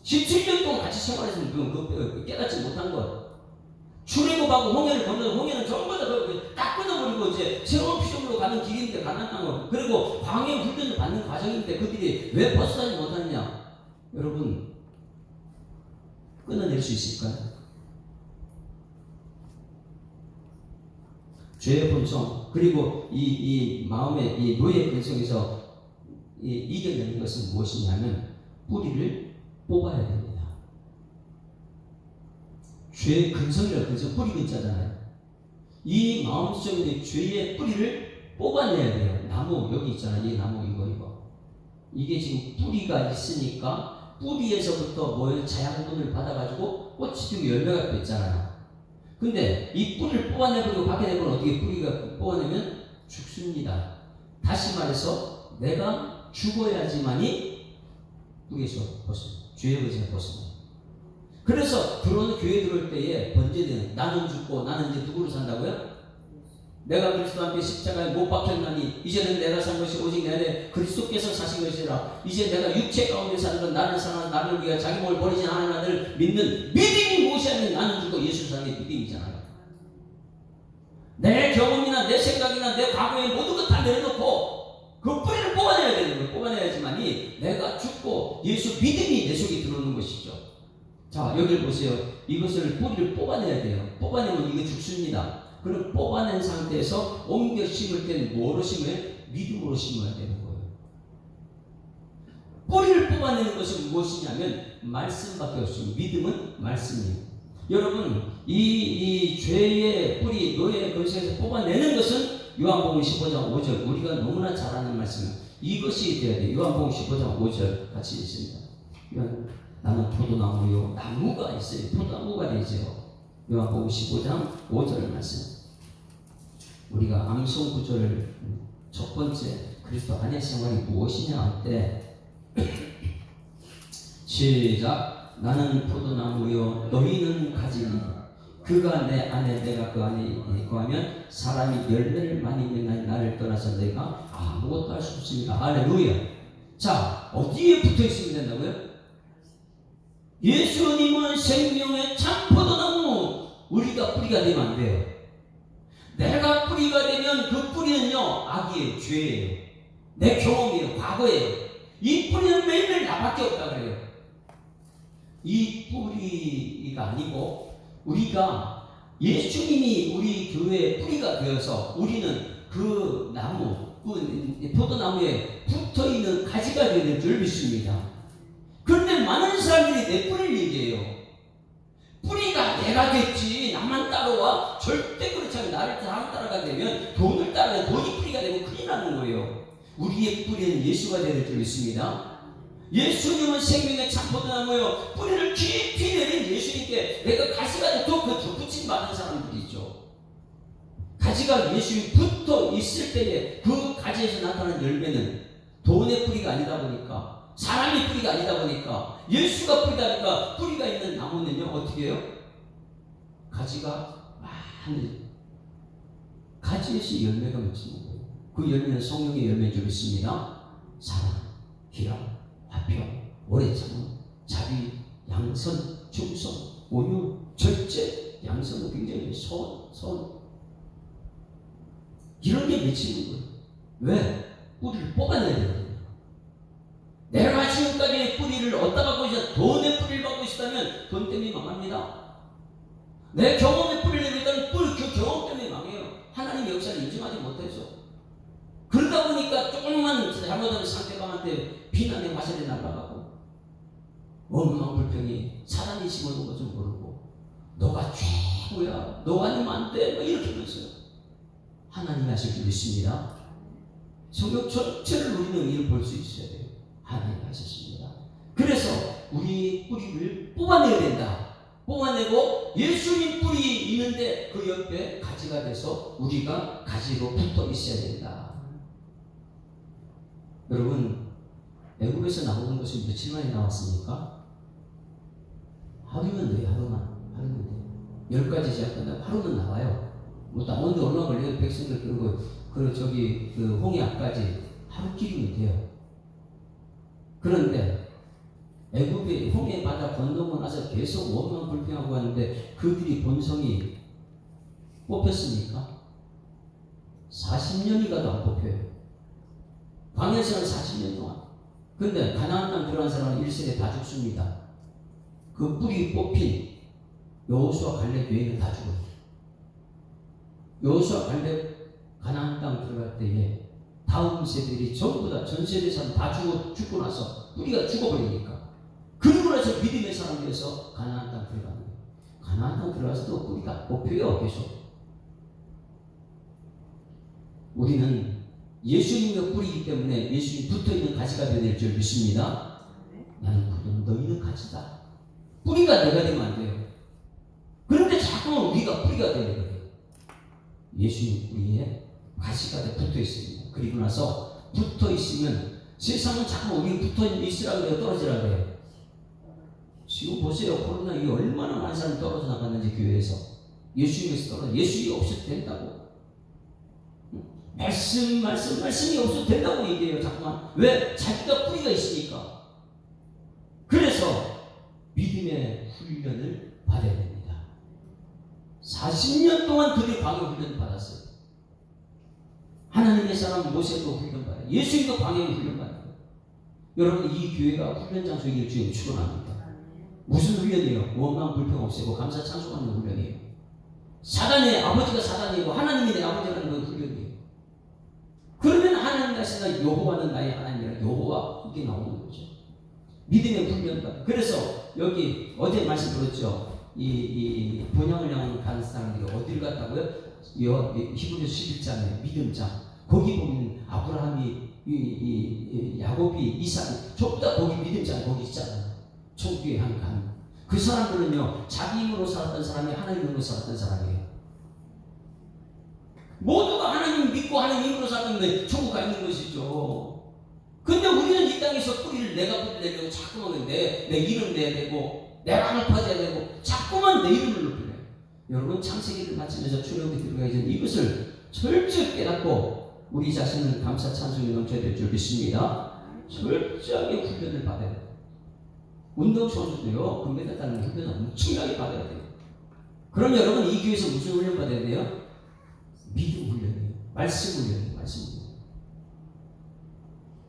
S1: 17년 동안 같이 생활해서 깨닫지 못한 것, 출애굽하고 홍해를 건너서 홍해는 전부 다 끊어버리고 이제 새로운 피조물로 가는 길인데 가나안 거, 그리고 광해 훈련을 받는 과정인데 그들이 왜 벗어나지 못하느냐? 여러분, 끊어낼 수 있을까요? 죄의 본성, 그리고 이 마음의 이 노예 근성에서 이겨내는 것은 무엇이냐면 뿌리를 뽑아야 됩니다. 죄의 근성이라고 근성, 뿌리 근자잖아요. 이 마음속에 죄의 뿌리를 뽑아내야 돼요. 나무 여기 있잖아요. 이 나무 이거 이게 지금 뿌리가 있으니까 뿌리에서부터 뭐예요? 자양분을 받아가지고 꽃이 피고 열매가 맺잖아요. 근데 이 뿌리를 뽑아내버리고 밖에 내버리면 어떻게 뿌리가 뽑아내면 죽습니다. 다시 말해서 내가 죽어야지만이 뿌리에서 벗어나요. 죄의 근성에 벗어나요. 그래서 들어오는 교회 들어올 때에 번제되는, 나는 죽고 나는 이제 누구로 산다고요? 내가 그리스도와 함께 십자가에 못 박혔나니 이제는 내가 산 것이 오직 내 안에 그리스도께서 사신 것이라. 이제 내가 육체 가운데 사는 건 나를 사랑하는 나를 위하여 자기 몸을 버리지 않은 나를 믿는 믿음이 무엇이냐면 나는 죽고 예수 사는 게 믿음이잖아요. 내 경험이나 내 생각이나 내 과거의 모든 것 다 내려놓고 그 뿌리를 뽑아내야 되는 거예요. 뽑아내야지만이 내가 죽고 예수 믿음이 내 속에 들어오는 것이죠. 자, 여기를 보세요. 이것을 뿌리를 뽑아내야 돼요. 뽑아내면 이게 죽습니다. 그럼 뽑아낸 상태에서 옮겨 심을 때는 뭐로 심어요? 믿음으로 심어야 되는 거예요. 뿌리를 뽑아내는 것은 무엇이냐면 말씀밖에 없습니다. 믿음은 말씀이에요. 여러분, 이 죄의 뿌리, 노예의 근성에서 뽑아내는 것은 요한복음 15장 5절, 우리가 너무나 잘 아는 말씀입니다. 이것이 돼야 돼요. 요한복음 15장 5절 같이 있습니다. 나는 포도나무요, 나무가 있어요. 포도나무가 되죠. 요한복음 15장 5절 말씀. 우리가 암송 구절을 첫 번째 그리스도 안의 생활이 무엇이냐 할 때 시작. 나는 포도나무요 너희는 가지니 그가 내 안에 내가 그 안에 있고 하면 사람이 열매를 많이 맺는 나를 떠나서 내가 아무것도 할 수 없습니다. 할렐루야. 자, 어디에 붙어 있으면 된다고요? 예수님은 생명의 참 포도나무. 우리가 뿌리가 되면 안 돼요. 내가 뿌리가 되면 그 뿌리는요, 악이에요, 죄예요, 내 경험이에요, 과거예요. 이 뿌리는 매일매일 나밖에 없다 그래요. 이 뿌리가 아니고 우리가 예수님이 우리 교회의 뿌리가 되어서 우리는 그 나무, 그 포도나무에 붙어있는 가지가 되는 줄 믿습니다. 그런데 많은 사람들이 내 뿌리를 얘기해요. 뿌리가 내가 됐지 나만 따라와. 절대 그렇지 않아요. 나를 사람 따라가게 되면 돈을 따라가면 돈이 뿌리가 되고 큰일 나는 거예요. 우리의 뿌리는 예수가 되는 줄 믿습니다. 예수님은 생명의 참 포도나무요. 뿌리를 깊이 내린 예수님께 내가 가시가 또 그 덧붙임 받은 사람들이죠. 가지가 예수님 붙어 있을 때에 그 가지에서 나타나는 열매는 돈의 뿌리가 아니다 보니까, 사람의 뿌리가 아니다 보니까, 예수가 뿌리다 보니까 뿌리가 있는 나무는요 어떻게 해요? 가지가 많이, 가지에서 열매가 맺히는 거예요. 그 열매는 성령의 열매인 줄 믿습니다. 사랑, 희락, 화평, 오래 참음, 자비, 양선, 충성, 온유, 절제. 양선은 굉장히 선 이런 게 맺히는 거예요. 왜? 뿌리를 뽑아내야 되거든요. 내가 지금까지 뿌리를 어디다 갖고 있어? 돈의 뿌리를 갖고 있었다면 돈 때문에 망합니다. 내 경험의 뿌리를 내고 있다면 그 경험 때문에 망해요. 하나님의 역사를 인정 우리가 조금만 잘못하면 상대방한테 비난의 화살이 날아가고 원망불평이 사단이 심어놓은 거 좀 모르고 너가 최고야, 너가 아니면 안 돼, 이렇게 하면서요. 하나님이 하실 줄 믿습니다. 성경 전체를 우리는 이를 볼 수 있어야 돼요. 하나님이 하셨습니다. 그래서 우리 뿌리를 뽑아내야 된다. 뽑아내고 예수님 뿌리 있는데 그 옆에 가지가 돼서 우리가 가지로 붙어 있어야 된다. 여러분, 애굽에서 나오는 것이 며칠 만에 나왔습니까? 하루면 돼요. 하루면 돼요. 10가지 시작한다면 하루는 나와요. 뭐 나오는데 얼마 걸려요? 백성들 그 홍해 앞까지 하루 길이면 돼요. 그런데 애굽이 홍해 바다 건너고 나서 계속 원망불평하고 하는데 그들이 본성이 뽑혔습니까? 40년이 가도 안 뽑혀요. 광야생활 40년 동안. 근데 가나안 땅 들어간 사람은 1세대 다 죽습니다. 그 뿌리 뽑힌 여호수아 갈렙 외에는 다 죽어요. 여호수아 갈렙 가나안 땅 들어갈 때에 다음 세대들이 전부 다 전 세대 사람 다 죽고 나서 뿌리가 죽어버리니까 그러고 나서 믿음의 사람들에서 가나안 땅 들어가는 거예요. 가나안 땅 들어가서 또 뿌리가 뽑혀요. 계속. 우리는 예수님의 뿌리이기 때문에 예수님 붙어있는 가지가 되어야 될 줄 믿습니다. 나는 뿌리는 너희는 가지다. 뿌리가 내가 되면 안 돼요. 그런데 자꾸만 우리가 뿌리가 되는 거예요. 예수님 뿌리에 가지가 붙어 있습니다. 그리고 나서 붙어 있으면 세상은 자꾸 우리 붙어 있으라고 해요. 떨어지라고 해요. 지금 보세요. 코로나 이게 얼마나 많은 사람이 떨어져 나갔는지 교회에서. 예수님에서 떨어져. 예수님이 없어도 된다고. 말씀이 없어도 된다고 얘기해요. 자꾸만. 왜? 자기가 뿌리가 있으니까. 그래서 믿음의 훈련을 받아야 됩니다. 40년 동안 그들이 광야 훈련을 받았어요. 하나님의 사람 모세도 훈련받아요. 예수님도 광야 훈련받아요. 여러분, 이 교회가 훈련 장소이길 주님 축원합니다. 무슨 훈련이에요? 원망 불평 없애고 감사 찬송하는 훈련이에요. 사단의 아버지가 사단이고 하나님이 내 아버지라는 건 훈련이에요. 그러면 하나님 자신이 여호와는 나의 하나님이라 여호와 이게 나오는 거죠. 믿음의 훈련다. 그래서 여기 어제 말씀 들었죠. 이 본향을 향하는 가는 사람들이 어딜 갔다고요? 히브리서 11장에 믿음장. 거기 보면 아브라함이 야곱이 이삭이 전부 다 거기 믿음장 거기 있잖아요. 천국에 한 간. 그 사람들은요 자기 힘으로 살았던 사람이 하나님 힘으로 살았던 사람이에요. 모두가 하나님 믿고 하나님 힘으로 살았는데 천국 가 있는 것이죠. 근데 우리는 이 땅에서 뿌리를 내가 뿌리 내려고 자꾸만 내 이름 내야 되고 내가 하나 퍼져야 되고 자꾸만 내 이름을 높이네. 여러분, 창세기를 마치면서 출애굽에 들어가기 전에 이것을 철저히 깨닫고 우리 자신은 감사 찬송이 넘쳐야 될 줄 믿습니다. 철저하게 훈련을 받아야 돼요. 운동 선수도요 금메달 따는 훈련을 엄청나게 받아야 돼요. 그럼 여러분, 이 교회에서 무슨 훈련 받아야 돼요? 믿음 훈련이에요. 말씀 훈련이에요. 말씀 훈련.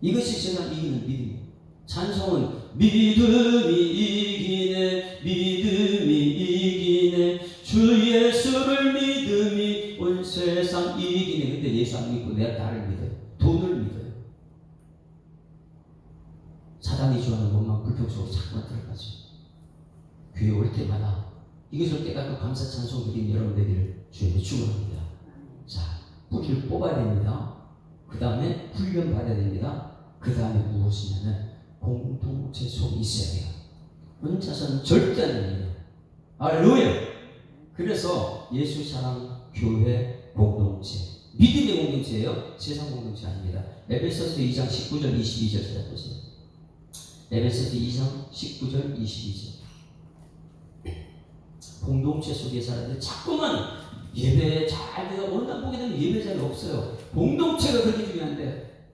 S1: 이것이 세상 이기는 믿음이에요. 찬송은 믿음이 이기네, 믿음이 이기네, 주 예수를 믿음이 온 세상 이기네. 근데 예수 안 믿고 내가 나를 믿어요. 돈을 믿어요. 사단이 좋아하는 원망 불평 속으로 자꾸만 들어가죠. 교회 올 때마다 이것을 깨닫고 감사 찬송 드린 여러분들을 주님께 축원합니다. 자, 뿌리를 뽑아야 됩니다. 그 다음에 훈련 받아야 됩니다. 그 다음에 무엇이냐면 공동체 속에 있어야 돼요. 혼자서는 절대 안 됩니다. 할렐루야. 그래서 예수 사랑 교회 공동체, 믿음의 공동체예요. 세상 공동체 아닙니다. 에베소서 2장 19절 22절 찾아보세요. 에베소서 2장 19절 22절. 공동체 속에 살아야 자꾸만 예배 잘 내가 원단 보게 되면 예배 잘 없어요. 공동체가 그렇게 중요한데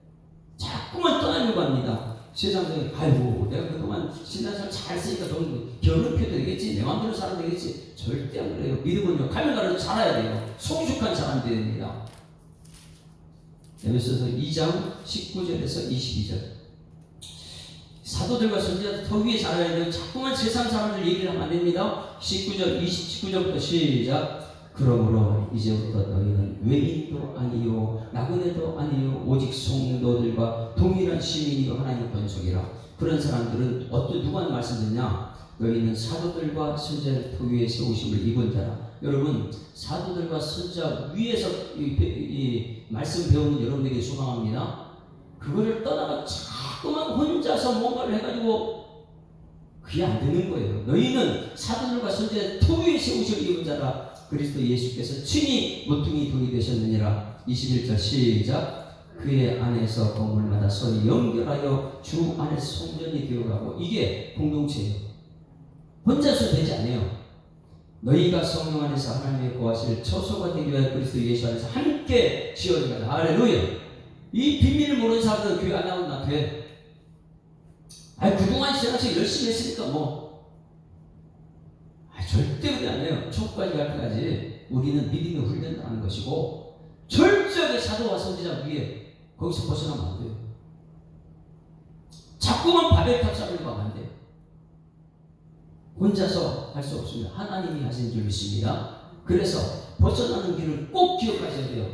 S1: 자꾸만 떠나려고 합니다. 세상에 아이고 내가 그동안 신앙생활 잘 쓰니까 결혼표도 되겠지, 내 마음대로 살아도 되겠지. 절대 안 그래요. 믿음은요 가면 가서 살아야 돼요. 성숙한 사람이 되어야 됩니다. 에베소서 2장 19절에서 22절. 사도들과 선지자들 더 위에 살아야 돼요. 자꾸만 세상 사람들 얘기를 하면 안 됩니다. 19절부터 시작. 그러므로 이제부터 너희는 외인도 아니요 나그네도 아니요 오직 성도들과 동일한 시민이요 하나님의 권속이라. 그런 사람들은 누가 말씀드리냐? 너희는 사도들과 선지자의 터 위에 세우심을 입은 자라. 여러분, 사도들과 선지자 위에서 이 말씀 배우는 여러분에게 소망합니다. 그거를 떠나가 자꾸만 혼자서 뭔가를 해가지고 그게 안 되는 거예요. 너희는 사도들과 선지자의 터 위에 세우심을 입은 자라. 그리스도 예수께서 친히 모퉁이 돌이 되셨느니라. 21절 시작. 그의 안에서 건물마다 서로 연결하여 주 안에서 성전이 되어가고. 이게 공동체예요. 혼자서 되지 않아요. 너희가 성령 안에서 하나님의 거하실 처소가 되기 위하여 그리스도 예수 안에서 함께 지어져가자. 할렐루야. 이 비밀을 모르는 사람들은 교회 안 나오면 안 돼. 그동안 신앙생 열심히 했으니까 절대 그게 아니에요. 천국까지 갈 때까지 우리는 믿음의 훈련을 하는 것이고, 철저하게 사도와 선지자 위에 거기서 벗어나면 안 돼요. 자꾸만 바벨탑 쌓으려고 하면 안 돼요. 혼자서 할 수 없습니다. 하나님이 하시는 줄 믿습니다. 그래서 벗어나는 길을 꼭 기억하셔야 돼요.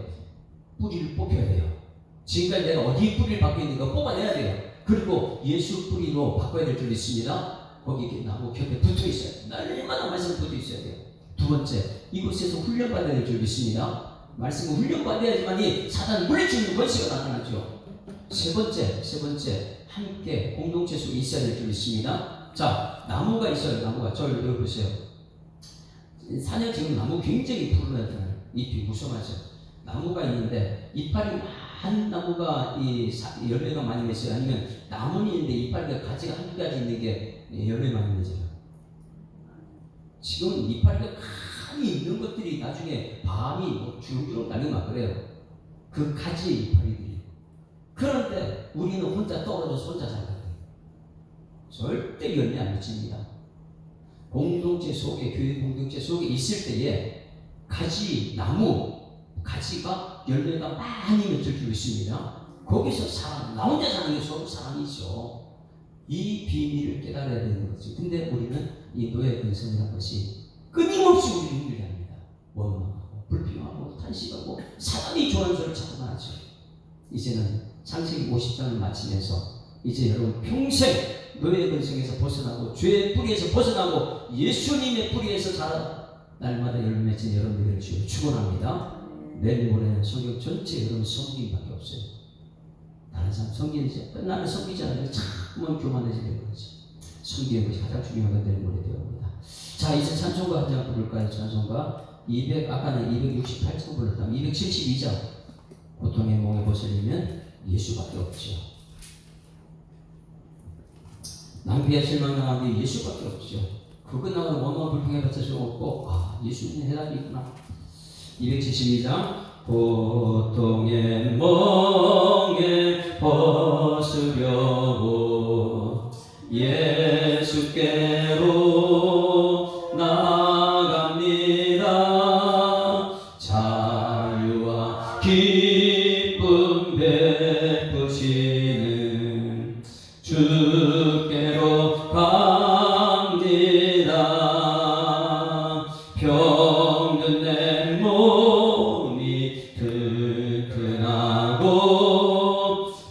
S1: 뿌리를 뽑혀야 돼요. 지금까지 내가 어디 뿌리를 받고 있는가 뽑아내야 돼요. 그리고 예수 뿌리로 바꿔야 될 줄 믿습니다. 거기 나무 곁에 붙어 있어야 돼요. 날마다 말씀 붙어 있어야 돼요. 두 번째, 이곳에서 훈련받아야 될 줄 믿습니다. 말씀을 훈련받아야지만이 사단 물리치는 권세가 나타나죠. 세 번째, 함께 공동체 속에 있어야 될 줄 믿습니다. 자, 나무가 있어요. 나무가. 저를 여기 보세요. 산에 지금 나무 굉장히 푸르잖아요. 잎이 무성하죠. 나무가 있는데 이파리 한 나무가 열매가 많이 맺어요. 아니면 나무는 있는데 이파리가 가지가 한두 가지 있는 게 열매 많이 맺어요. 지금 이파리가 많이 있는 것들이 나중에 밤이 주렁주렁 달리고 막 그래요. 그 가지 이파리들이. 그런데 우리는 혼자 떨어져서 혼자 살아요. 절대 열매 안 맺힙니다. 공동체 속에, 교회 공동체 속에 있을 때에 가지가 열매가 많이 맺힐 줄 있습니다. 거기서 나 혼자 사는 게 서로 사랑이죠. 이 비밀을 깨달아야 되는 거지. 근데 우리는 이 노예 근성이라는 것이 끊임없이 우리를 힘들게 합니다. 원망하고, 불평하고, 탄식하고, 사람이 좋아하는 소리를 자꾸만 하죠. 이제는 창세기 50장을 마치면서 이제 여러분 평생 노예 근성에서 벗어나고, 죄의 뿌리에서 벗어나고, 예수님의 뿌리에서 자라 날마다 열매 맺힌 여러분들을 주여 축원합니다. 내일 모레는 성경 전체 여러분 성기밖에 없어요. 다른 사람 성기지, 나는 성기지 않아요. 자꾸만 교만해지는 거지. 성기의 것이 가장 중요한 건 내일 모레 되옵니다. 자, 이제 찬송가 한 장 부를까요? 찬송가 아까는 268장 불렀다면 272장. 고통의 몽에 벗어나면 예수밖에 없죠. 낭비와 실망당한 게 예수밖에 없죠. 그거 나가는 원망 불평해봤자 소용없고, 예수님의 해답이 있구나. 272장. 고통의 멍에 벗으려고 예수께로 나갑니다. 자유와 기쁨 베푸시는 주께로 갑니다. 병든 내 몸이 튼튼하고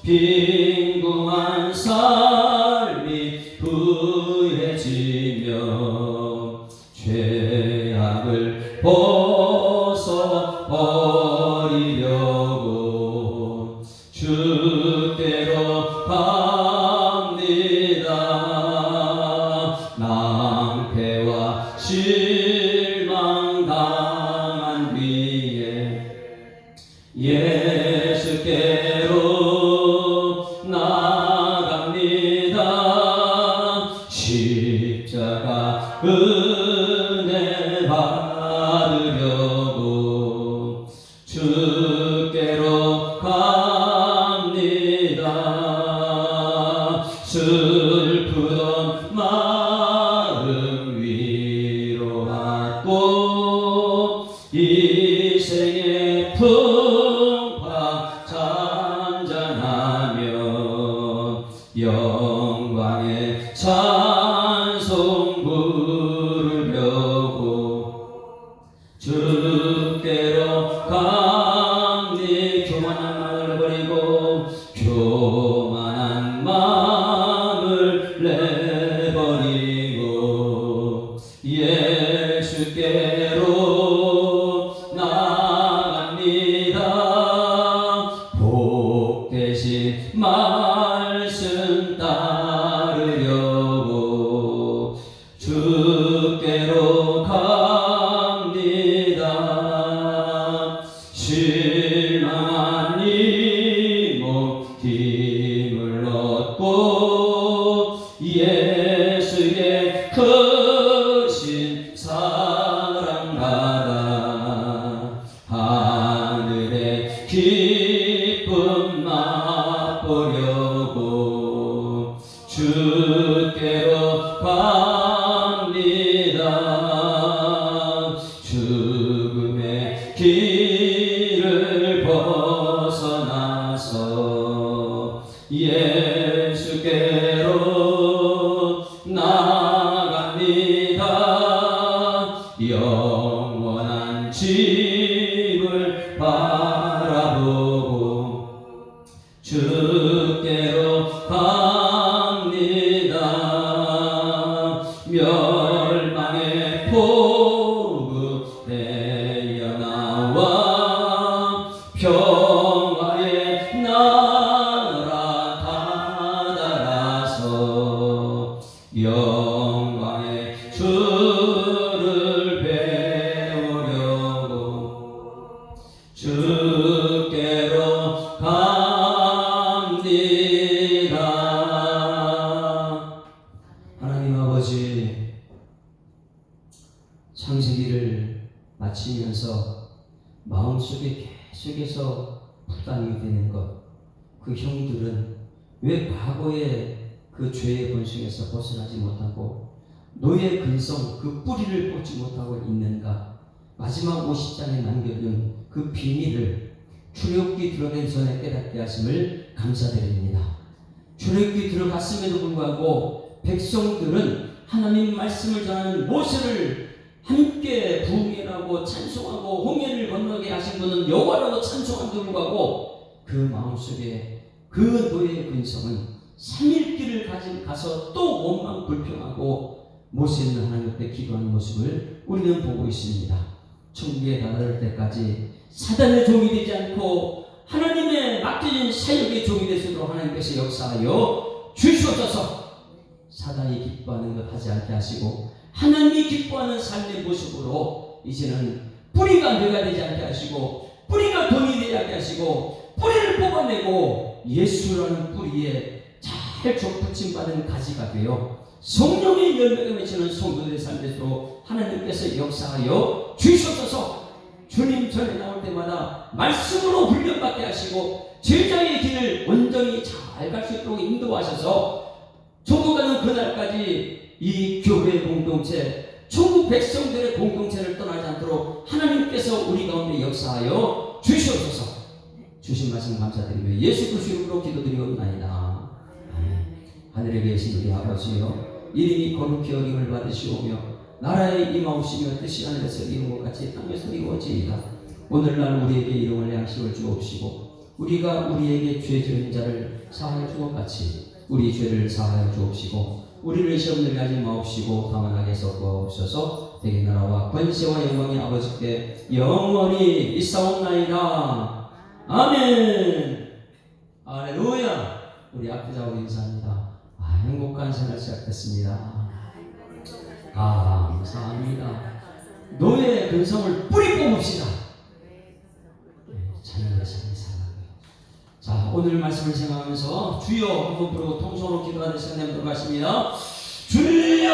S1: 빈궁한 삶이 부해지며 죄악을 벗어버리려고 주께로 갑니다. 낭패와 실망 당한 뒤에 예수께로 나갑니다. 십자가 은혜 받으려고 주께로 갑니다. 슬프던 마음 위로받고 이 생의 풍파 잔잔하며 영광의 찬송 부르려고 주 교만한 마음을 내버리고 예수께로 나갑니다. 복 대신 말씀 따르려고 주께로 갑니다. 실망한 이목 힘을 얻고 예수의 크신 사랑 받아 하늘의 기쁨 맛보려고 주께로 갑니다. 죽음의 길을 벗어나서 예수께로 나갑니다. 영원한 집을 바라보고 주께로 갑니다. 멸망의 포구 되어 나와 평화의 나라 다다라서 영광의 주를 배우려고 주께로 갑니다. 하나님 아버지, 창세기를 마치면서 마음속에 계속해서 부담이 되는 것, 그 형들은 왜 과거의 그 죄의 본성에서 벗어나지 못하고 노예 근성 그 뿌리를 뽑지 못하고 있는가? 마지막 50장에 남겨둔 그 비밀을 출애굽기 들어가기 전에 깨닫게 하심을 감사드립니다. 출애굽기 들어갔음에도 불구하고 백성들은 하나님 말씀을 전하는 모세를 함께 부흥하고 찬송하고 홍해를 건너게 하신 분은 여호와라고 찬송함에도 불구하고 그 마음속에 그 노예의 근성은 3일 길을 가서 또 원망 불평하고 모세는 하나님 앞에 기도하는 모습을 우리는 보고 있습니다. 천국에 다다를 때까지 사단의 종이 되지 않고 하나님의 맡겨진 사역의 종이 될 수 있도록 하나님께서 역사하여 주시옵소서. 사단이 기뻐하는 것 하지 않게 하시고 하나님이 기뻐하는 삶의 모습으로 이제는 뿌리가 뇌가 되지 않게 하시고 뿌리가 돈이 되지 않게 하시고 뿌리를 뽑아내고 예수라는 뿌리에 잘 족붙임받은 가지가 되어 성령의 열매가 맺히는 성도들의 삶에서 하나님께서 역사하여 주시옵소서. 주님 전에 나올 때마다 말씀으로 훈련받게 하시고 제자의 길을 온전히 잘 갈 수 있도록 인도하셔서 천국 가는 그날까지 이 교회 공동체, 천국 백성들의 공동체를 떠나지 않도록 하나님께서 우리 가운데 역사하여 주시옵소서. 주신 말씀 감사드리며 예수 그리스도의 이름으로 기도드리옵나이다. 하늘에 계신 우리 아버지여, 이름이 거룩히 여김을 받으시오며 나라에 임하옵시며 뜻이 하늘에서 이룬 것 같이 땅에서 이루어지이다. 오늘날 우리에게 일용할 양식을 주옵시고 우리가 우리에게 죄 지은 자를 사하여 준 것 같이 우리 죄를 사하여 주옵시고 우리를 시험들게 하지 마옵시고 다만 악에서 구하옵소서. 대개 나라와 권세와 영광이 아버지께 영원히 있사옵나이다. 아멘. 할렐루야. 우리 앞에자고 인사합니다. 행복한 생활 시작됐습니다. 감사합니다. 노예의 근성을 뿌리 뽑읍시다. 자녀의 삶이 살아가요. 자, 오늘 말씀을 생각하면서 주여 한번 부르고 통성으로 기도하는 시간 내도록 하겠습니다. 주여!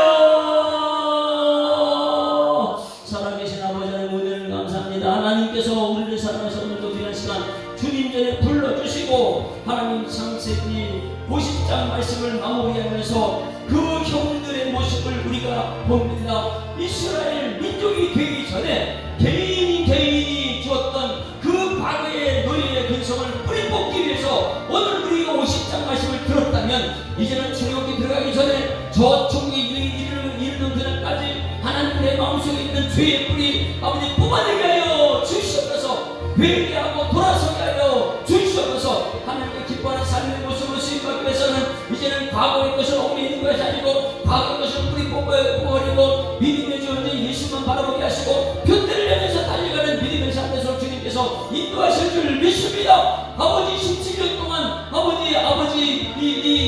S1: 살아계신 아버지 하나님 은혜를 감사합니다. 하나님께서 우리를 사랑하셔서 오늘도 귀한 시간 주님 전에 불러주시고 하나님 창세기 50장 말씀을 마무리하면서 그 형들의 모습을 우리가 봅니다. 이스라엘 민족이 되기 전에 개인이 주었던 그 과거의 노예의 근성을 뿌리 뽑기 위해서 오늘 우리가 50장 말씀을 들었다면 이제는 출애굽기 들어가기 전에 저 천국에 이르는 그날까지 하나님의 마음속에 있는 죄의 뿌리 아버지 뽑아내게 하여 주시옵소서. 회개하고 돌아서게 하여 주시옵소서. 하나님께 기뻐하는 삶의 모습으로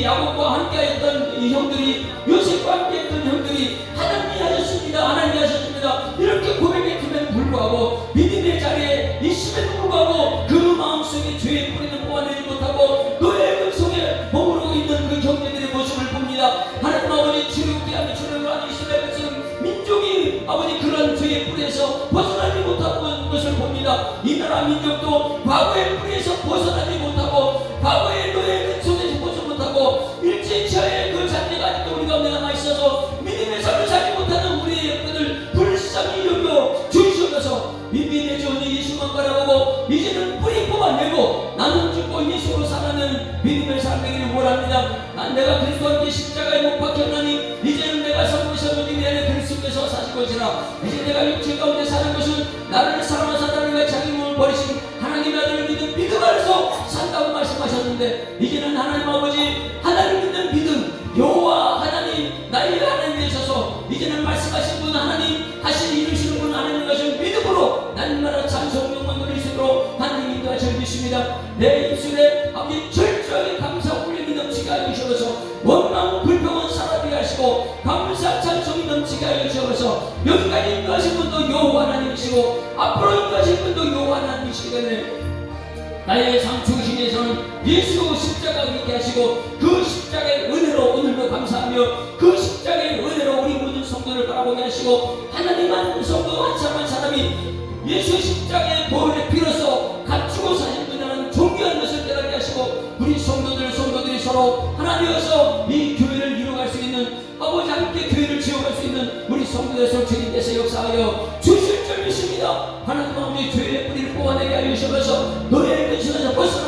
S1: 야곱과 함께했던 이 형들이, 요셉과 함께했던 형들이 하나님이 하셨습니다, 하나님이 하셨습니다 이렇게 고백했음에도 불구하고, 믿음의 자리에 있음에도 불구하고 그 마음속에 죄의 뿌리는 뽑아내지 못하고 노예의 속에 머무르고 있는 그 형제들의 모습을 봅니다. 하나님 아버지, 출애굽기하며 출애굽을 하는 이스라엘 백성 민족이 아버지 그런 죄의 뿌리에서 벗어나지 못하는 것을 봅니다. 이 나라 민족도 과거의 뿌리에서 벗어나지 못하고, 과거의 노예의 속에서 벗어나지 못하고, 일제치하의 그 잔재가 아직도 우리 가운데 남아있어서 믿음의 삶을 살지 못하는 우리의 영혼을 불쌍히 여겨 주시옵소서. 믿음의 주 예수만 바라보고 이제는 뿌리 뽑아내고 나는 죽고 예수로 살아가는 믿음의 삶 되기를 원합니다. 난 내가 그리스도와 함께 십자가에 못 박혔나니 이제는 내가 살고 오직 내 안에 그리스도께서 사실 것이라. 이제 내가 육체 가운데 사는 것은 나를 사랑하사 나를 위해 자기 몸을 버리신 하나님의 아들을 믿는 믿음 안에서 산다고 말씀하셨는데, 이제는 하나님 아버지, 하나님 믿는 믿음, 여호와 하나님, 나의 하나님 되셔서 이제는 말씀하신 분 하나님, 하신 이루시는 분 하나님 가신 믿음으로 날마다 찬송 영광 돌리시도록 하나님 인도하 주십니다. 내 입술에 아버지 철저하게 감사 훈련이 넘치게 하여 주셔서 원망 불평은 사라지게 하시고 감사 찬송이 넘치게 하여 주셔서 여기까지 인도하신 분도 여호와 하나님이시고 앞으로 인도하신 분도 여호와 하나님이시기 때문에 나의 삶 중심에서는 예수 십자가가 있게 하시고 그 십자가의 은혜로 오늘도 감사하며 그 십자가의 은혜로 우리 모든 성도를 바라보게 하시고, 하나님 한 성도 한 사람 한 사람이 예수 십자가의 보혈의 피로서 갖추고 사신 분이라는 존귀한 것을 깨닫게 하시고, 우리 성도들이 서로 하나 되어서 이 교회를 이루어갈 수 있는, 아버지 함께 교회를 지어갈 수 있는 우리 성도들 주님께서 역사하여 주실 줄 믿습니다. 하나님 아버지, 죄의 뿌리를 뽑아내게 하여 주셔서 노예의 근심에서 벗어나